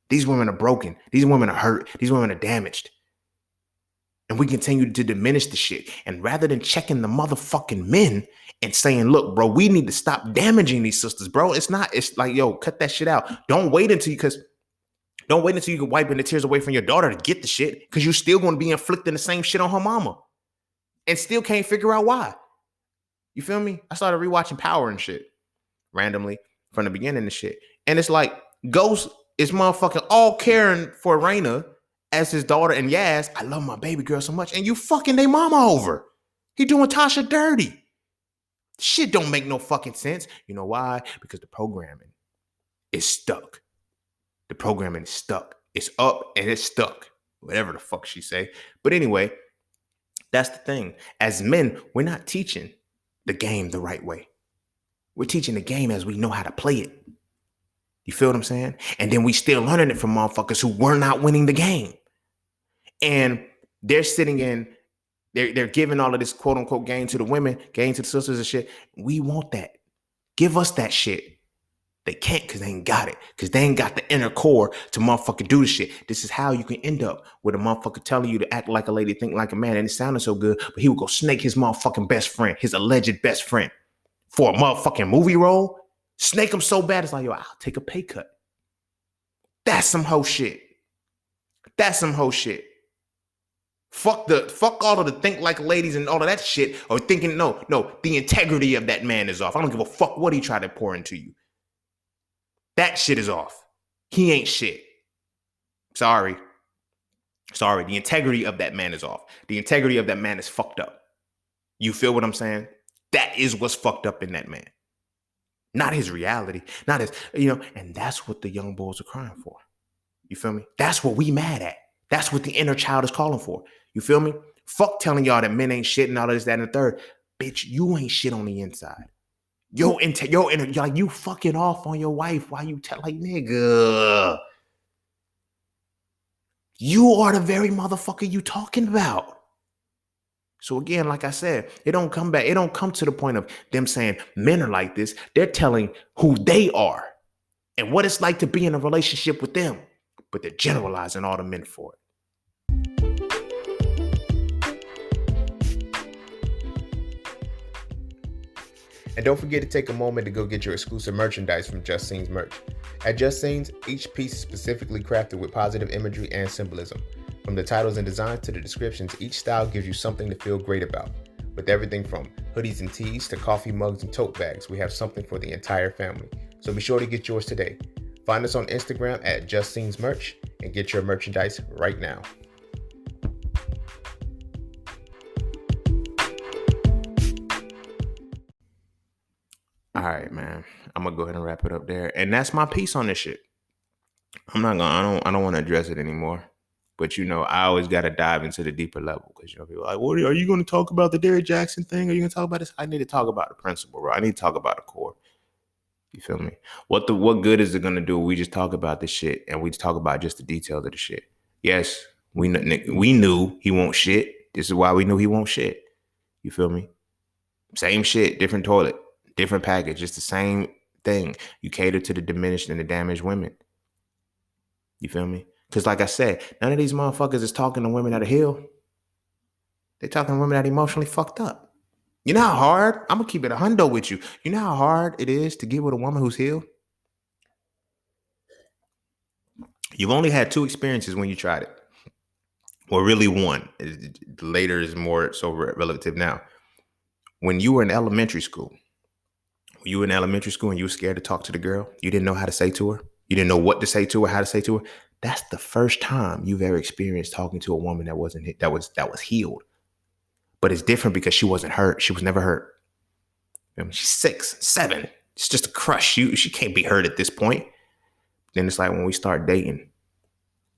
These women are broken. These women are hurt. These women are damaged. And we continue to diminish the shit. And rather than checking the motherfucking men and saying, look, bro, we need to stop damaging these sisters, bro. It's like, yo, cut that shit out. Don't wait until you can wipe the tears away from your daughter to get the shit because you're still going to be inflicting the same shit on her mama and still can't figure out why. You feel me? I started rewatching Power and shit randomly from the beginning and shit. And it's like Ghost is motherfucking all caring for Raina as his daughter and Yaz. I love my baby girl so much. And you fucking they mama over. He doing Tasha dirty. Shit don't make no fucking sense. You know why? Because the programming is stuck. The programming is stuck. It's up and it's stuck. Whatever the fuck she say. But anyway, that's the thing. As men, we're not teaching the game the right way. We're teaching the game as we know how to play it. You feel what I'm saying? And then we still learning it from motherfuckers who were not winning the game. And they're sitting in, they're giving all of this quote unquote game to the women, game to the sisters and shit. We want that. Give us that shit. They can't because they ain't got it. Because they ain't got the inner core to motherfucking do the shit. This is how you can end up with a motherfucker telling you to act like a lady, think like a man. And it sounded so good, but he would go snake his motherfucking best friend, his alleged best friend, for a motherfucking movie role. Snake him so bad, it's like, yo, I'll take a pay cut. That's some hoe shit. That's some hoe shit. Fuck all of the think like ladies and all of that shit, or thinking no, the integrity of that man is off. I don't give a fuck what he tried to pour into you. That shit is off. He ain't shit. Sorry. The integrity of that man is off. The integrity of that man is fucked up. You feel what I'm saying? That is what's fucked up in that man. Not his reality. Not his, and that's what the young boys are crying for. You feel me? That's what we mad at. That's what the inner child is calling for. You feel me? Fuck telling y'all that men ain't shit and all this, that, and the third. Bitch, you ain't shit on the inside. Your inner, like you fucking off on your wife while you tell, like, nigga. You are the very motherfucker you talking about. So again, like I said, it don't come to the point of them saying men are like this. They're telling who they are and what it's like to be in a relationship with them. But they're generalizing all the men for it. And don't forget to take a moment to go get your exclusive merchandise from Just Scenes merch. At Just Scenes, each piece is specifically crafted with positive imagery and symbolism. From the titles and designs to the descriptions, each style gives you something to feel great about. With everything from hoodies and tees to coffee mugs and tote bags, we have something for the entire family. So be sure to get yours today. Find us on Instagram at Just Scenes merch and get your merchandise right now. All right, man. I'm gonna go ahead and wrap it up there, and that's my piece on this shit. I don't want to address it anymore. But I always got to dive into the deeper level because people are like, "What are you going to talk about the Derrick Jackson thing? Are you going to talk about this?" I need to talk about the principle, bro. I need to talk about the core. You feel me? What good is it going to do? We just talk about this shit and we just talk about just the details of the shit. Yes, we knew he won't shit. This is why we knew he won't shit. You feel me? Same shit, different toilet, different package. It's the same thing. You cater to the diminished and the damaged women. You feel me? Because like I said, none of these motherfuckers is talking to women that are healed. They're talking to women that are emotionally fucked up. You know how hard? I'm going to keep it a hundo with you. You know how hard it is to get with a woman who's healed? You've only had 2 experiences when you tried it. Or really one. Later is more so relative now. When you were in elementary school, and you were scared to talk to the girl, you didn't know how to say to her. You didn't know what to say to her, how to say to her. That's the first time you've ever experienced talking to a woman that was healed. But it's different because she wasn't hurt. She was never hurt. She's 6, 7. It's just a crush. She can't be hurt at this point. Then it's like when we start dating,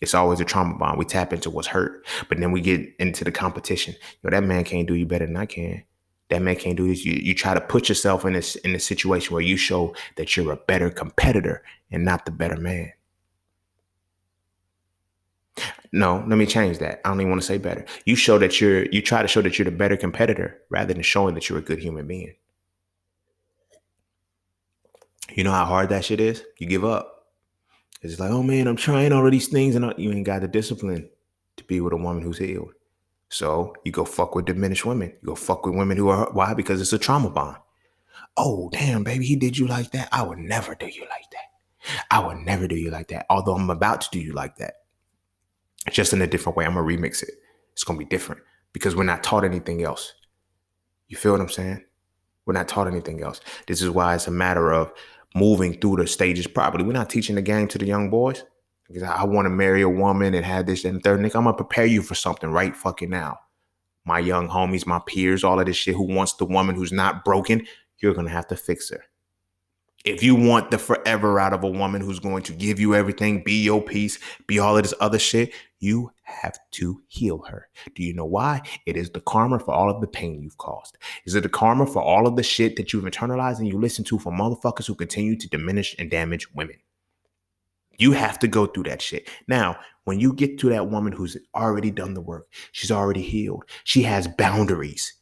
it's always a trauma bond. We tap into what's hurt. But then we get into the competition. That man can't do you better than I can. That man can't do this. You try to put yourself in a situation where you show that you're a better competitor and not the better man. No, let me change that. I don't even want to say better. You try to show that you're the better competitor rather than showing that you're a good human being. You know how hard that shit is? You give up. It's like, oh man, I'm trying all of these things and you ain't got the discipline to be with a woman who's healed. So you go fuck with diminished women. You go fuck with women who are hurt. Why? Because it's a trauma bond. Oh, damn, baby, he did you like that. I would never do you like that. I would never do you like that. Although I'm about to do you like that. Just in a different way. I'm going to remix it. It's going to be different because we're not taught anything else. You feel what I'm saying? We're not taught anything else. This is why it's a matter of moving through the stages properly. We're not teaching the game to the young boys. Because I want to marry a woman and have this and the third. Nigga, I'm going to prepare you for something right fucking now. My young homies, my peers, all of this shit, who wants the woman who's not broken, you're going to have to fix her. If you want the forever out of a woman who's going to give you everything, be your peace, be all of this other shit, you have to heal her. Do you know why? It is the karma for all of the pain you've caused. Is it the karma for all of the shit that you've internalized and you listen to from motherfuckers who continue to diminish and damage women? You have to go through that shit. Now, when you get to that woman who's already done the work, she's already healed. She has boundaries.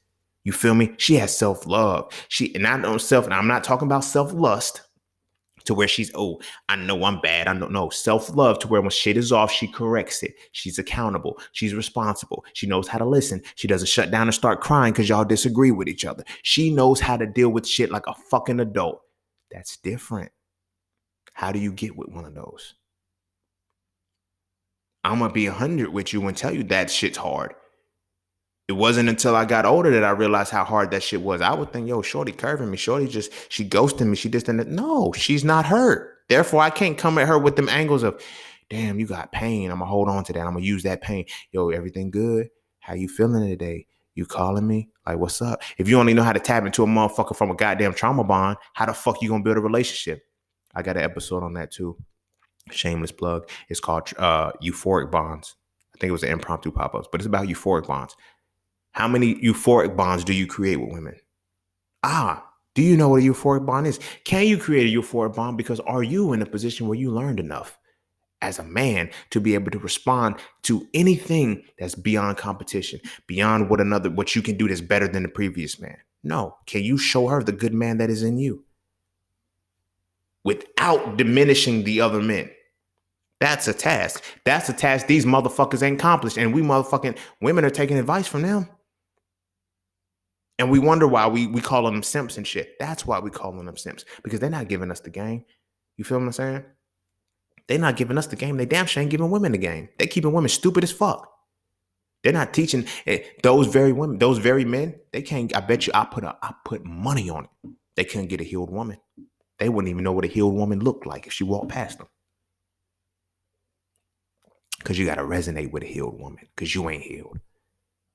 You feel me? She has self-love. And I'm not talking about self-lust to where she's, oh, I know I'm bad. I don't know. Self-love to where when shit is off, she corrects it. She's accountable. She's responsible. She knows how to listen. She doesn't shut down and start crying because y'all disagree with each other. She knows how to deal with shit like a fucking adult. That's different. How do you get with one of those? I'm gonna be 100 with you and tell you that shit's hard. It wasn't until I got older that I realized how hard that shit was. I would think, yo, shorty curving me. Shorty just, she ghosting me. She just didn't. No, she's not hurt. Therefore, I can't come at her with them angles of, damn, you got pain. I'm gonna hold on to that. I'm gonna use that pain. Yo, everything good? How you feeling today? You calling me? Like, what's up? If you only know how to tap into a motherfucker from a goddamn trauma bond, how the fuck you gonna build a relationship? I got an episode on that too. Shameless plug. It's called Euphoric Bonds. I think it was an impromptu pop-ups, but it's about euphoric bonds. How many euphoric bonds do you create with women? Do you know what a euphoric bond is? Can you create a euphoric bond? Because are you in a position where you learned enough as a man to be able to respond to anything that's beyond competition, beyond what you can do that's better than the previous man? No. Can you show her the good man that is in you without diminishing the other men? That's a task. That's a task these motherfuckers ain't accomplished. And we motherfucking women are taking advice from them. And we wonder why we call them simps and shit. That's why we call them simps. Because they're not giving us the game. You feel what I'm saying? They're not giving us the game. They damn sure ain't giving women the game. They keeping women stupid as fuck. They're not teaching those very women, those very men. They can't. I bet you, I put money on it. They couldn't get a healed woman. They wouldn't even know what a healed woman looked like if she walked past them. Because you got to resonate with a healed woman. Because you ain't healed.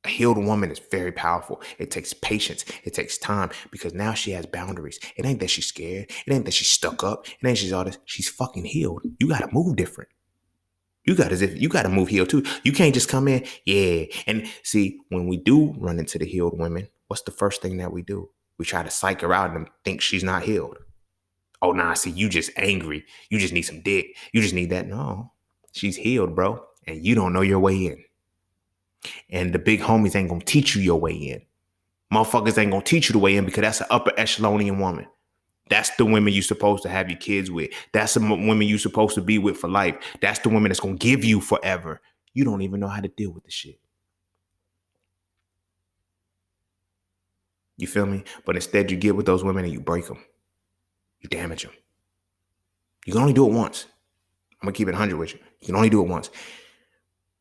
A healed woman is very powerful. It takes patience. It takes time because now she has boundaries. It ain't that she's scared. It ain't that she's stuck up. It ain't she's all this. She's fucking healed. You got to move different. You got to move healed too. You can't just come in. Yeah. And see, when we do run into the healed women, what's the first thing that we do? We try to psych her out and think she's not healed. Oh, nah, see, you just angry. You just need some dick. You just need that. No, she's healed, bro. And you don't know your way in. And the big homies ain't gonna teach you your way in. Motherfuckers ain't gonna teach you the way in because that's an upper echelonian woman. That's the women you're supposed to have your kids with. That's the women you're supposed to be with for life. That's the women that's gonna give you forever. You don't even know how to deal with the shit. You feel me? But instead you get with those women and you break them. You damage them. You can only do it once. I'm gonna keep it 100 with you. You can only do it once.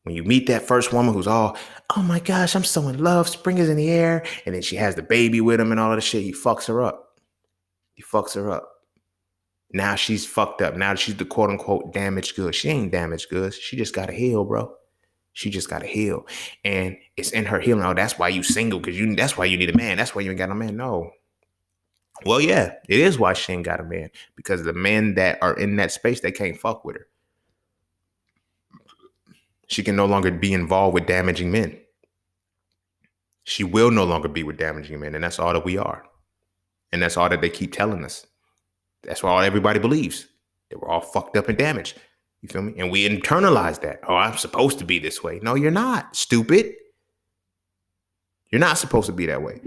When you meet that first woman who's all, oh my gosh, I'm so in love, spring is in the air, and then she has the baby with him and all of the shit, he fucks her up. He fucks her up. Now she's fucked up. Now she's the quote unquote damaged goods. She ain't damaged goods. She just gotta heal, bro. She just gotta heal. And it's in her healing. Oh, that's why you single, because that's why you need a man. That's why you ain't got a man. No. Well, yeah, it is why she ain't got a man. Because the men that are in that space, they can't fuck with her. She can no longer be involved with damaging men. She will no longer be with damaging men. And that's all that we are. And that's all that they keep telling us. That's why everybody believes that we're all fucked up and damaged. You feel me? And we internalize that. Oh, I'm supposed to be this way. No, you're not, stupid. You're not supposed to be that way.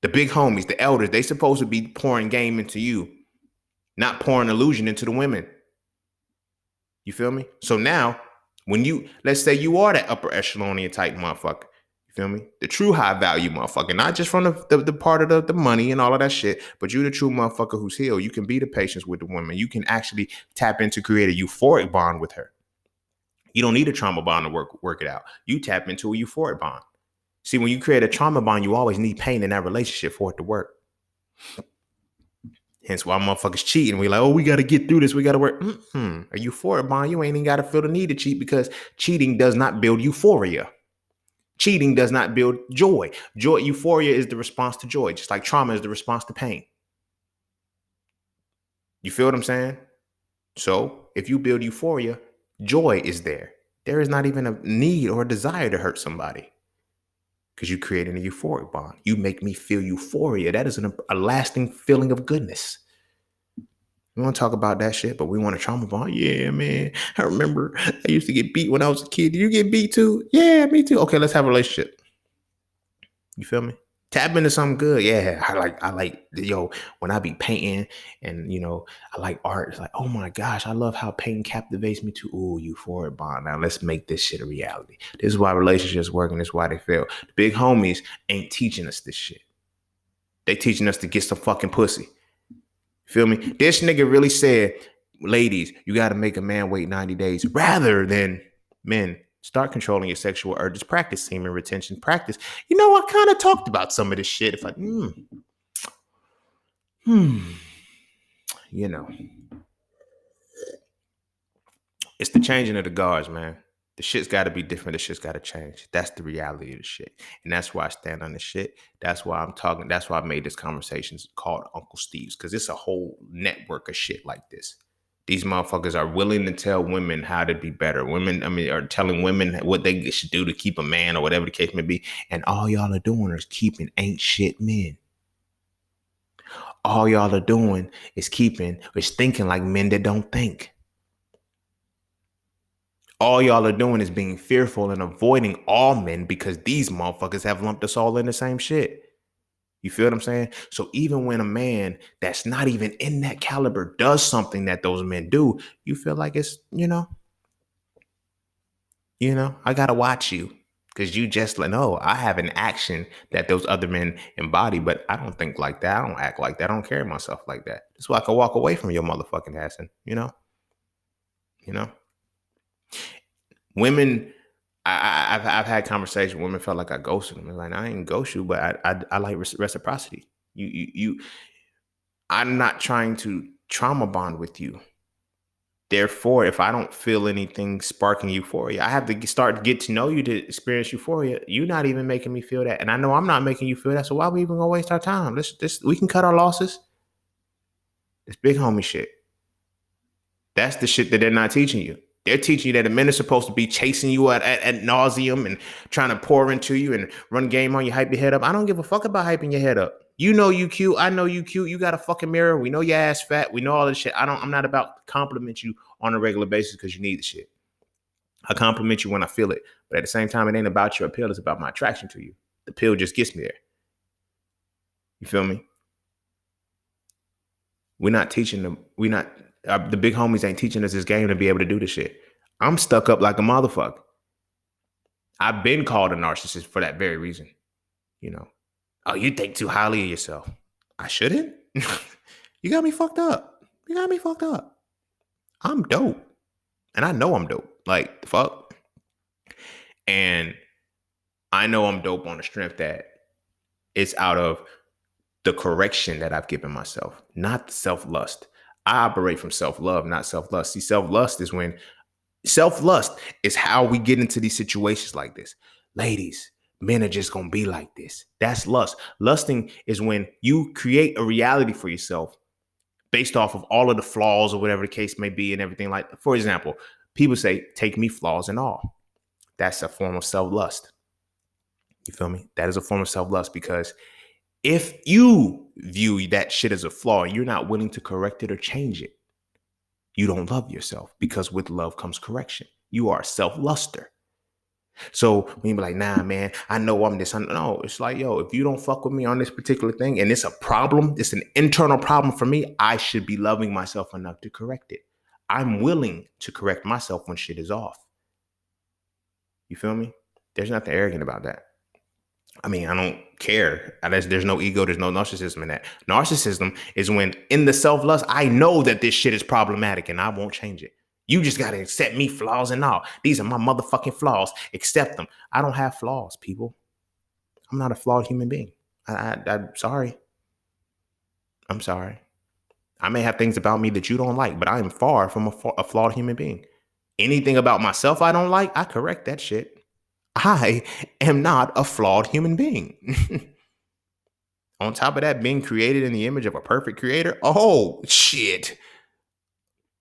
The big homies, the elders, they supposed to be pouring game into you, not pouring illusion into the women. You feel me? So now, when let's say you are that upper echelonian type motherfucker, you feel me? The true high value motherfucker, not just from the part of the money and all of that shit, but you the true motherfucker who's healed. You can be the patience with the woman. You can actually tap into create a euphoric bond with her. You don't need a trauma bond to work it out. You tap into a euphoric bond. See, when you create a trauma bond, you always need pain in that relationship for it to work. Hence why motherfuckers cheat and we like, oh, we got to get through this. We got to work. A euphoric bond, you ain't even got to feel the need to cheat because cheating does not build euphoria. Cheating does not build joy. Euphoria is the response to joy, just like trauma is the response to pain. You feel what I'm saying? So if you build euphoria, joy is there. There is not even a need or a desire to hurt somebody because you created a euphoric bond. You make me feel euphoria. That is a lasting feeling of goodness. We want to talk about that shit, but we want a trauma bond. Yeah, man. I remember I used to get beat when I was a kid. Did you get beat too? Yeah, me too. Okay, let's have a relationship. You feel me? Tap into something good. Yeah, I like, when I be painting and, I like art. It's like, oh my gosh, I love how painting captivates me too. Ooh, euphoric bond. Now let's make this shit a reality. This is why relationships work and this is why they fail. The big homies ain't teaching us this shit. They teaching us to get some fucking pussy. Feel me? This nigga really said, ladies, you got to make a man wait 90 days rather than Men, start controlling your sexual urges. Practice semen retention. Practice. You know, I kind of talked about some of this shit. If I, you know, it's the changing of the guards, man. The shit's got to be different. The shit's got to change. That's the reality of the shit. And that's why I stand on this shit. That's why I'm talking. That's why I made this conversation called Uncle Steve's, because it's a whole network of shit like this. These motherfuckers are willing to tell women how to be better. Women, I mean, are telling women what they should do to keep a man or whatever the case may be. And all y'all are doing is keeping ain't shit men. All y'all are doing is thinking like men that don't think. All y'all are doing is being fearful and avoiding all men because these motherfuckers have lumped us all in the same shit. You feel what I'm saying? So even when a man that's not even in that caliber does something that those men do, you feel like it's, I gotta watch you because you just like, no, I have an action that those other men embody, but I don't think like that. I don't act like that. I don't carry myself like that. That's why I can walk away from your motherfucking ass, and you know. Women, I've had conversations. Women felt like I ghosted them. Like I ain't ghost you, but I like reciprocity. You. I'm not trying to trauma bond with you. Therefore, if I don't feel anything sparking euphoria, I have to start to get to know you to experience euphoria. You're not even making me feel that, and I know I'm not making you feel that. So why we even gonna waste our time? We can cut our losses. It's big homie shit. That's the shit that they're not teaching you. They're teaching you that the men are supposed to be chasing you at nauseum and trying to pour into you and run game on you, hype your head up. I don't give a fuck about hyping your head up. You know you cute. I know you cute. You got a fucking mirror. We know your ass fat. We know all this shit. I'm not about to compliment you on a regular basis because you need the shit. I compliment you when I feel it. But at the same time, it ain't about your appeal. It's about my attraction to you. The pill just gets me there. You feel me? We're not teaching them. The big homies ain't teaching us this game to be able to do this shit. I'm stuck up like a motherfucker. I've been called a narcissist for that very reason. Oh, you think too highly of yourself. I shouldn't. You got me fucked up. I'm dope. And I know I'm dope. Like, the fuck. And I know I'm dope on the strength that it's out of the correction that I've given myself, not self-lust. I operate from self-love, not self-lust. See, self-lust is how we get into these situations like this. Ladies, men are just going to be like this. That's lust. Lusting is when you create a reality for yourself based off of all of the flaws or whatever the case may be and everything like that. For example, people say, take me flaws and all. That's a form of self-lust. You feel me? That is a form of self-lust because if you view that shit as a flaw and you're not willing to correct it or change it, you don't love yourself because with love comes correction. You are a self-luster. So when you be like, nah, man, I know I'm this. No, it's like, yo, if you don't fuck with me on this particular thing and it's a problem, it's an internal problem for me, I should be loving myself enough to correct it. I'm willing to correct myself when shit is off. You feel me? There's nothing arrogant about that. I mean, I don't care. There's no ego. There's no narcissism in that. Narcissism is when in the self-lust, I know that this shit is problematic and I won't change it. You just got to accept me flaws and all. These are my motherfucking flaws. Accept them. I don't have flaws, people. I'm not a flawed human being. I'm sorry. I'm sorry. I may have things about me that you don't like, but I am far from a flawed human being. Anything about myself I don't like, I correct that shit. I am not a flawed human being. On top of that, being created in the image of a perfect creator, oh, shit.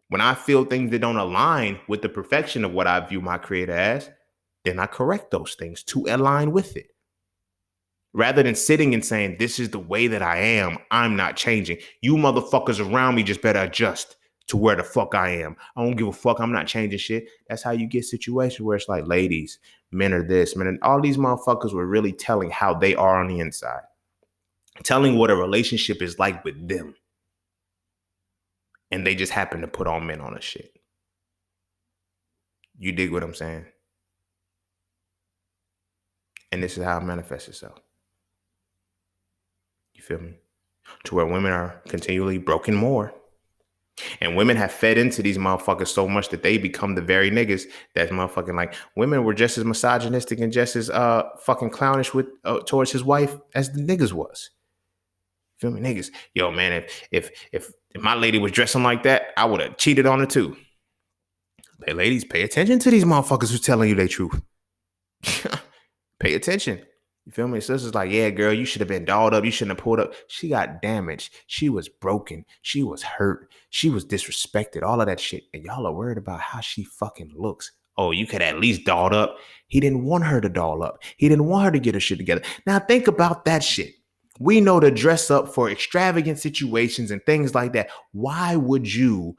When I feel things that don't align with the perfection of what I view my creator as, then I correct those things to align with it. Rather than sitting and saying, this is the way that I am, I'm not changing. You motherfuckers around me just better adjust to where the fuck I am. I don't give a fuck. I'm not changing shit. That's how you get situations where it's like, ladies, men are this, men, and all these motherfuckers were really telling how they are on the inside. Telling what a relationship is like with them. And they just happen to put all men on a shit. You dig what I'm saying? And this is how it manifests itself. You feel me? To where women are continually broken more. And women have fed into these motherfuckers so much that they become the very niggas that's motherfucking like women were just as misogynistic and just as fucking clownish with towards his wife as the niggas was. Feel me, niggas? Yo, man, if my lady was dressing like that, I would have cheated on her too. Hey, ladies, pay attention to these motherfuckers who's telling you their truth. Pay attention. You feel me? Sister's like, yeah, girl, you should have been dolled up. You shouldn't have pulled up. She got damaged. She was broken. She was hurt. She was disrespected. All of that shit. And y'all are worried about how she fucking looks. Oh, you could at least doll up. He didn't want her to doll up. He didn't want her to get her shit together. Now think about that shit. We know to dress up for extravagant situations and things like that. Why would you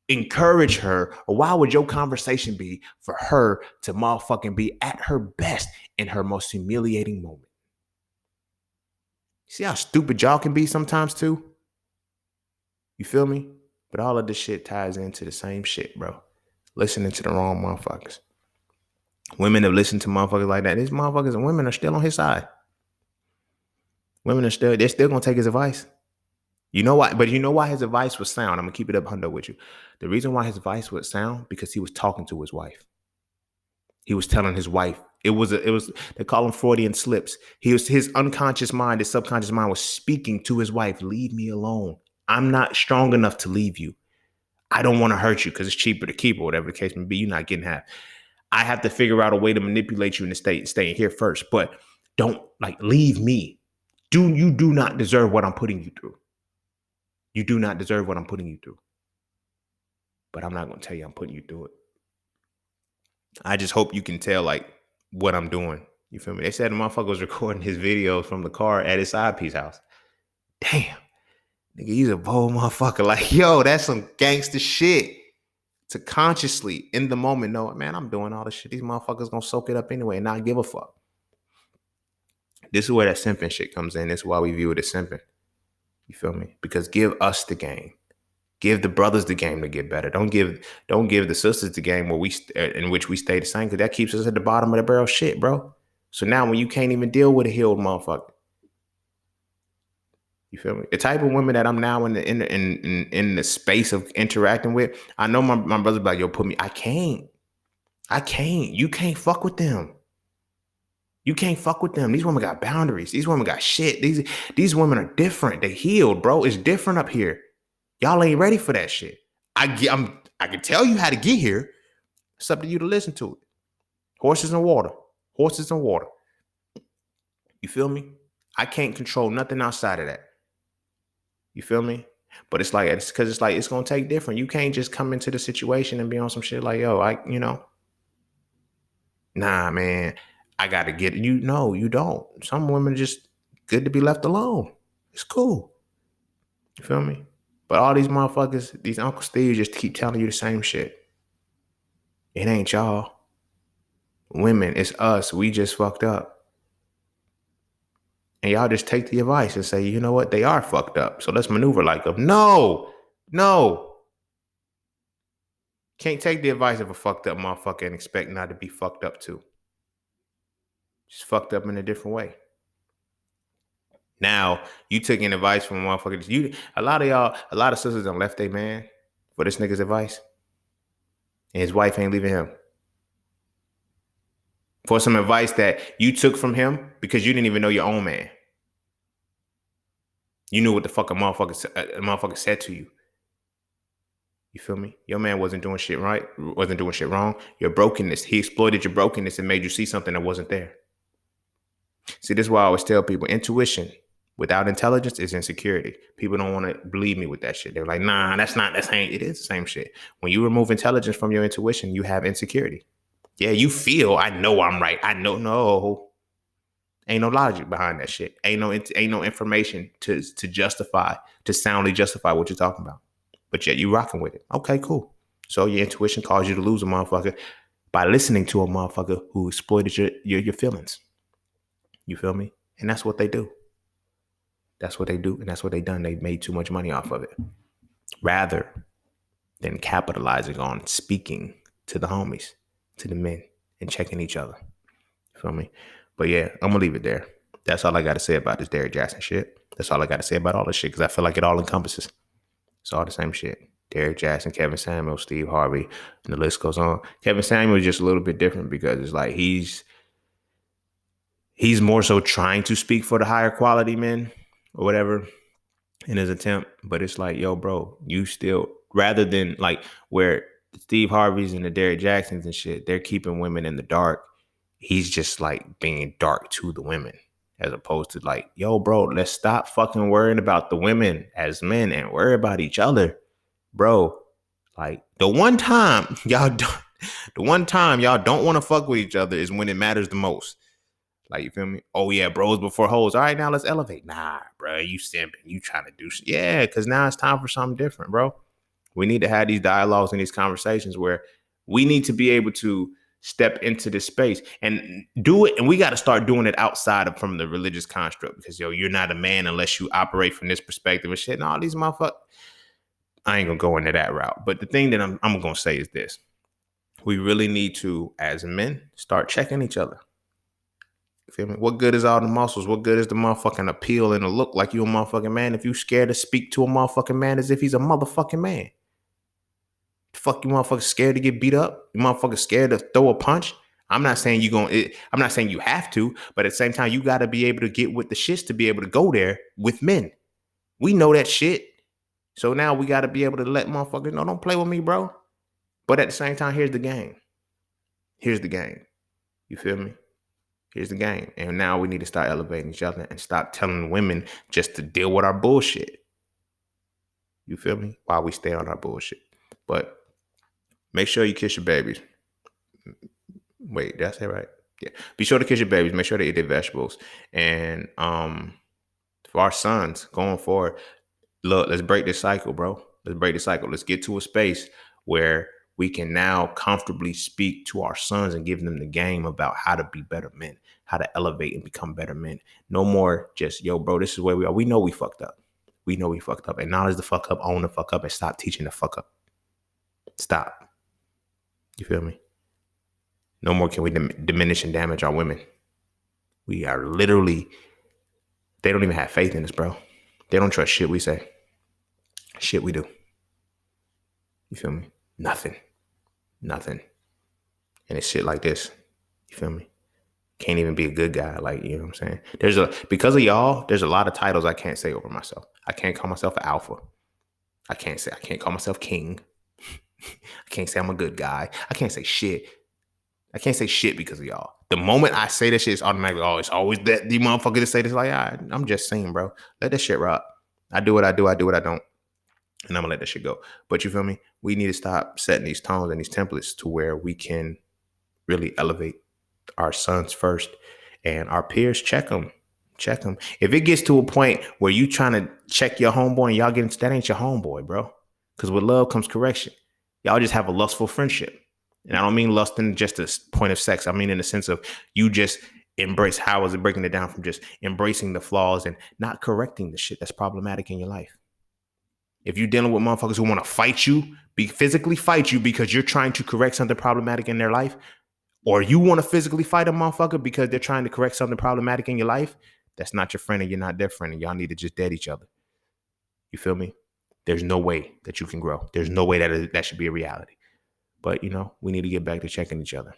encourage her, or why would your conversation be for her to motherfucking be at her best in her most humiliating moment? See how stupid y'all can be sometimes too? You feel me? But all of this shit ties into the same shit, bro. Listening to the wrong motherfuckers. Women have listened to motherfuckers like that. These motherfuckers and women are still on his side. Women are still, they're still gonna take his advice. You know why? But you know why his advice was sound? I'm gonna keep it up hundo with you. The reason why his advice was sound, because he was talking to his wife. He was telling his wife. It was they call them Freudian slips. His unconscious mind, his subconscious mind was speaking to his wife. Leave me alone. I'm not strong enough to leave you. I don't want to hurt you because it's cheaper to keep or whatever the case may be. You're not getting half. I have to figure out a way to manipulate you into staying here first. But don't leave me. You do not deserve what I'm putting you through. You do not deserve what I'm putting you through. But I'm not going to tell you I'm putting you through it. I just hope you can tell what I'm doing. You feel me? They said the motherfucker was recording his videos from the car at his side piece house. Damn. Nigga, he's a bold motherfucker. Like, yo, that's some gangster shit. To consciously, in the moment, know, man, I'm doing all this shit. These motherfuckers gonna soak it up anyway and not give a fuck. This is where that simping shit comes in. This is why we view it as simping. You feel me? Because give us the game. Give the brothers the game to get better. Don't give the sisters the game in which we stay the same, because that keeps us at the bottom of the barrel shit, bro. So now when you can't even deal with a healed motherfucker, you feel me? The type of women that I'm now in the space of interacting with, I know my brother's like, yo, put me. I can't. You can't fuck with them. You can't fuck with them. These women got boundaries. These women got shit. These women are different. They healed, bro. It's different up here. Y'all ain't ready for that shit. I can tell you how to get here. It's up to you to listen to it. Horses and water. Horses and water. You feel me? I can't control nothing outside of that. You feel me? But it's because it's gonna take different. You can't just come into the situation and be on some shit like, yo, nah, man, I gotta get you. No, you don't. Some women are just good to be left alone. It's cool. You feel me? But all these motherfuckers, these Uncle Steve just keep telling you the same shit. It ain't y'all. Women, it's us. We just fucked up. And y'all just take the advice and say, you know what? They are fucked up. So let's maneuver like them. No. Can't take the advice of a fucked up motherfucker and expect not to be fucked up too. Just fucked up in a different way. Now, you taking advice from a motherfucker. A lot of sisters done left their man for this nigga's advice. And his wife ain't leaving him. For some advice that you took from him because you didn't even know your own man. You knew what the fuck a motherfucker said to you. You feel me? Your man wasn't doing shit right, wasn't doing shit wrong. Your brokenness, he exploited your brokenness and made you see something that wasn't there. See, this is why I always tell people, intuition without intelligence is insecurity. People don't want to believe me with that shit. They're like, nah, it is the same shit. When you remove intelligence from your intuition, you have insecurity. Yeah, you feel, I know I'm right. I know, no. Ain't no logic behind that shit. Ain't no information to soundly justify what you're talking about. But yet you rocking with it. Okay, cool. So your intuition caused you to lose a motherfucker by listening to a motherfucker who exploited your feelings. You feel me? And that's what they do. That's what they do. And that's what they done. They made too much money off of it. Rather than capitalizing on speaking to the homies, to the men, and checking each other. You feel me? But yeah, I'm going to leave it there. That's all I got to say about this Derrick Jackson shit. That's all I got to say about all this shit, because I feel like it all encompasses. It's all the same shit. Derrick Jackson, Kevin Samuels, Steve Harvey, and the list goes on. Kevin Samuels is just a little bit different because it's like he's more so trying to speak for the higher quality men or whatever in his attempt. But it's like, yo, bro, you still, rather than like where Steve Harvey's and the Derrick Jacksons and shit, they're keeping women in the dark. He's just like being dark to the women, as opposed to like, yo, bro, let's stop fucking worrying about the women as men and worry about each other, bro. Like the one time y'all don't want to fuck with each other is when it matters the most. Like, you feel me? Oh, yeah, bros before hoes. All right, now let's elevate. Nah, bro, you simping. You trying to do shit. Yeah, because now it's time for something different, bro. We need to have these dialogues and these conversations where we need to be able to step into this space and do it. And we got to start doing it outside of from the religious construct because, yo, you're not a man unless you operate from this perspective and shit. And all these motherfuckers, I ain't going to go into that route. But the thing that I'm going to say is this. We really need to, as men, start checking each other. Feel me? What good is all the muscles? What good is the motherfucking appeal and the look like you a motherfucking man if you scared to speak to a motherfucking man as if he's a motherfucking man? Fuck, you motherfuckers scared to get beat up? You motherfuckers scared to throw a punch? I'm not saying I'm not saying you have to, but at the same time, you got to be able to get with the shits to be able to go there with men. We know that shit. So now we got to be able to let motherfuckers know, don't play with me, bro. But at the same time, here's the game. Here's the game. You feel me? Here's the game. And now we need to start elevating each other and stop telling women just to deal with our bullshit. You feel me? While we stay on our bullshit. But make sure you kiss your babies. Wait, did I say right? Yeah. Be sure to kiss your babies. Make sure they eat their vegetables. And for our sons going forward, look, let's break this cycle, bro. Let's break the cycle. Let's get to a space where we can now comfortably speak to our sons and give them the game about how to be better men, how to elevate and become better men. No more just, yo, bro, this is where we are. We know we fucked up. We know we fucked up. Acknowledge the fuck up, own the fuck up, and stop teaching the fuck up. Stop. You feel me? No more can we diminish and damage our women. We are literally, they don't even have faith in us, bro. They don't trust shit we say. Shit we do. You feel me? Nothing. And it's shit like this. You feel me? Can't even be a good guy. Like, you know what I'm saying? Because of y'all, there's a lot of titles I can't say over myself. I can't call myself an alpha. I can't call myself king. I can't say I'm a good guy. I can't say shit. I can't say shit because of y'all. The moment I say that shit, it's automatically, oh, it's always that the motherfucker to say this. Like, I'm just saying, bro. Let that shit rock. I do what I do. I do what I don't. And I'm going to let that shit go. But you feel me? We need to stop setting these tones and these templates to where we can really elevate our sons first. And our peers, check them. If it gets to a point where you trying to check your homeboy and y'all getting, that ain't your homeboy, bro. Because with love comes correction. Y'all just have a lustful friendship. And I don't mean lust in just a point of sex. I mean in the sense of you just embrace, how is it breaking it down from just embracing the flaws and not correcting the shit that's problematic in your life. If you're dealing with motherfuckers who want to fight you, physically fight you because you're trying to correct something problematic in their life, or you want to physically fight a motherfucker because they're trying to correct something problematic in your life, that's not your friend and you're not their friend, and y'all need to just dead each other. You feel me? There's no way that you can grow. There's no way that should be a reality. But, you know, we need to get back to checking each other.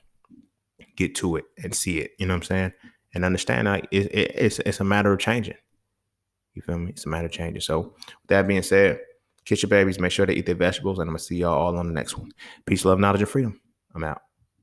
Get to it and see it. You know what I'm saying? And understand like it's a matter of changing. You feel me? It's a matter of changing. So with that being said, kiss your babies. Make sure they eat their vegetables. And I'm going to see y'all all on the next one. Peace, love, knowledge, and freedom. I'm out.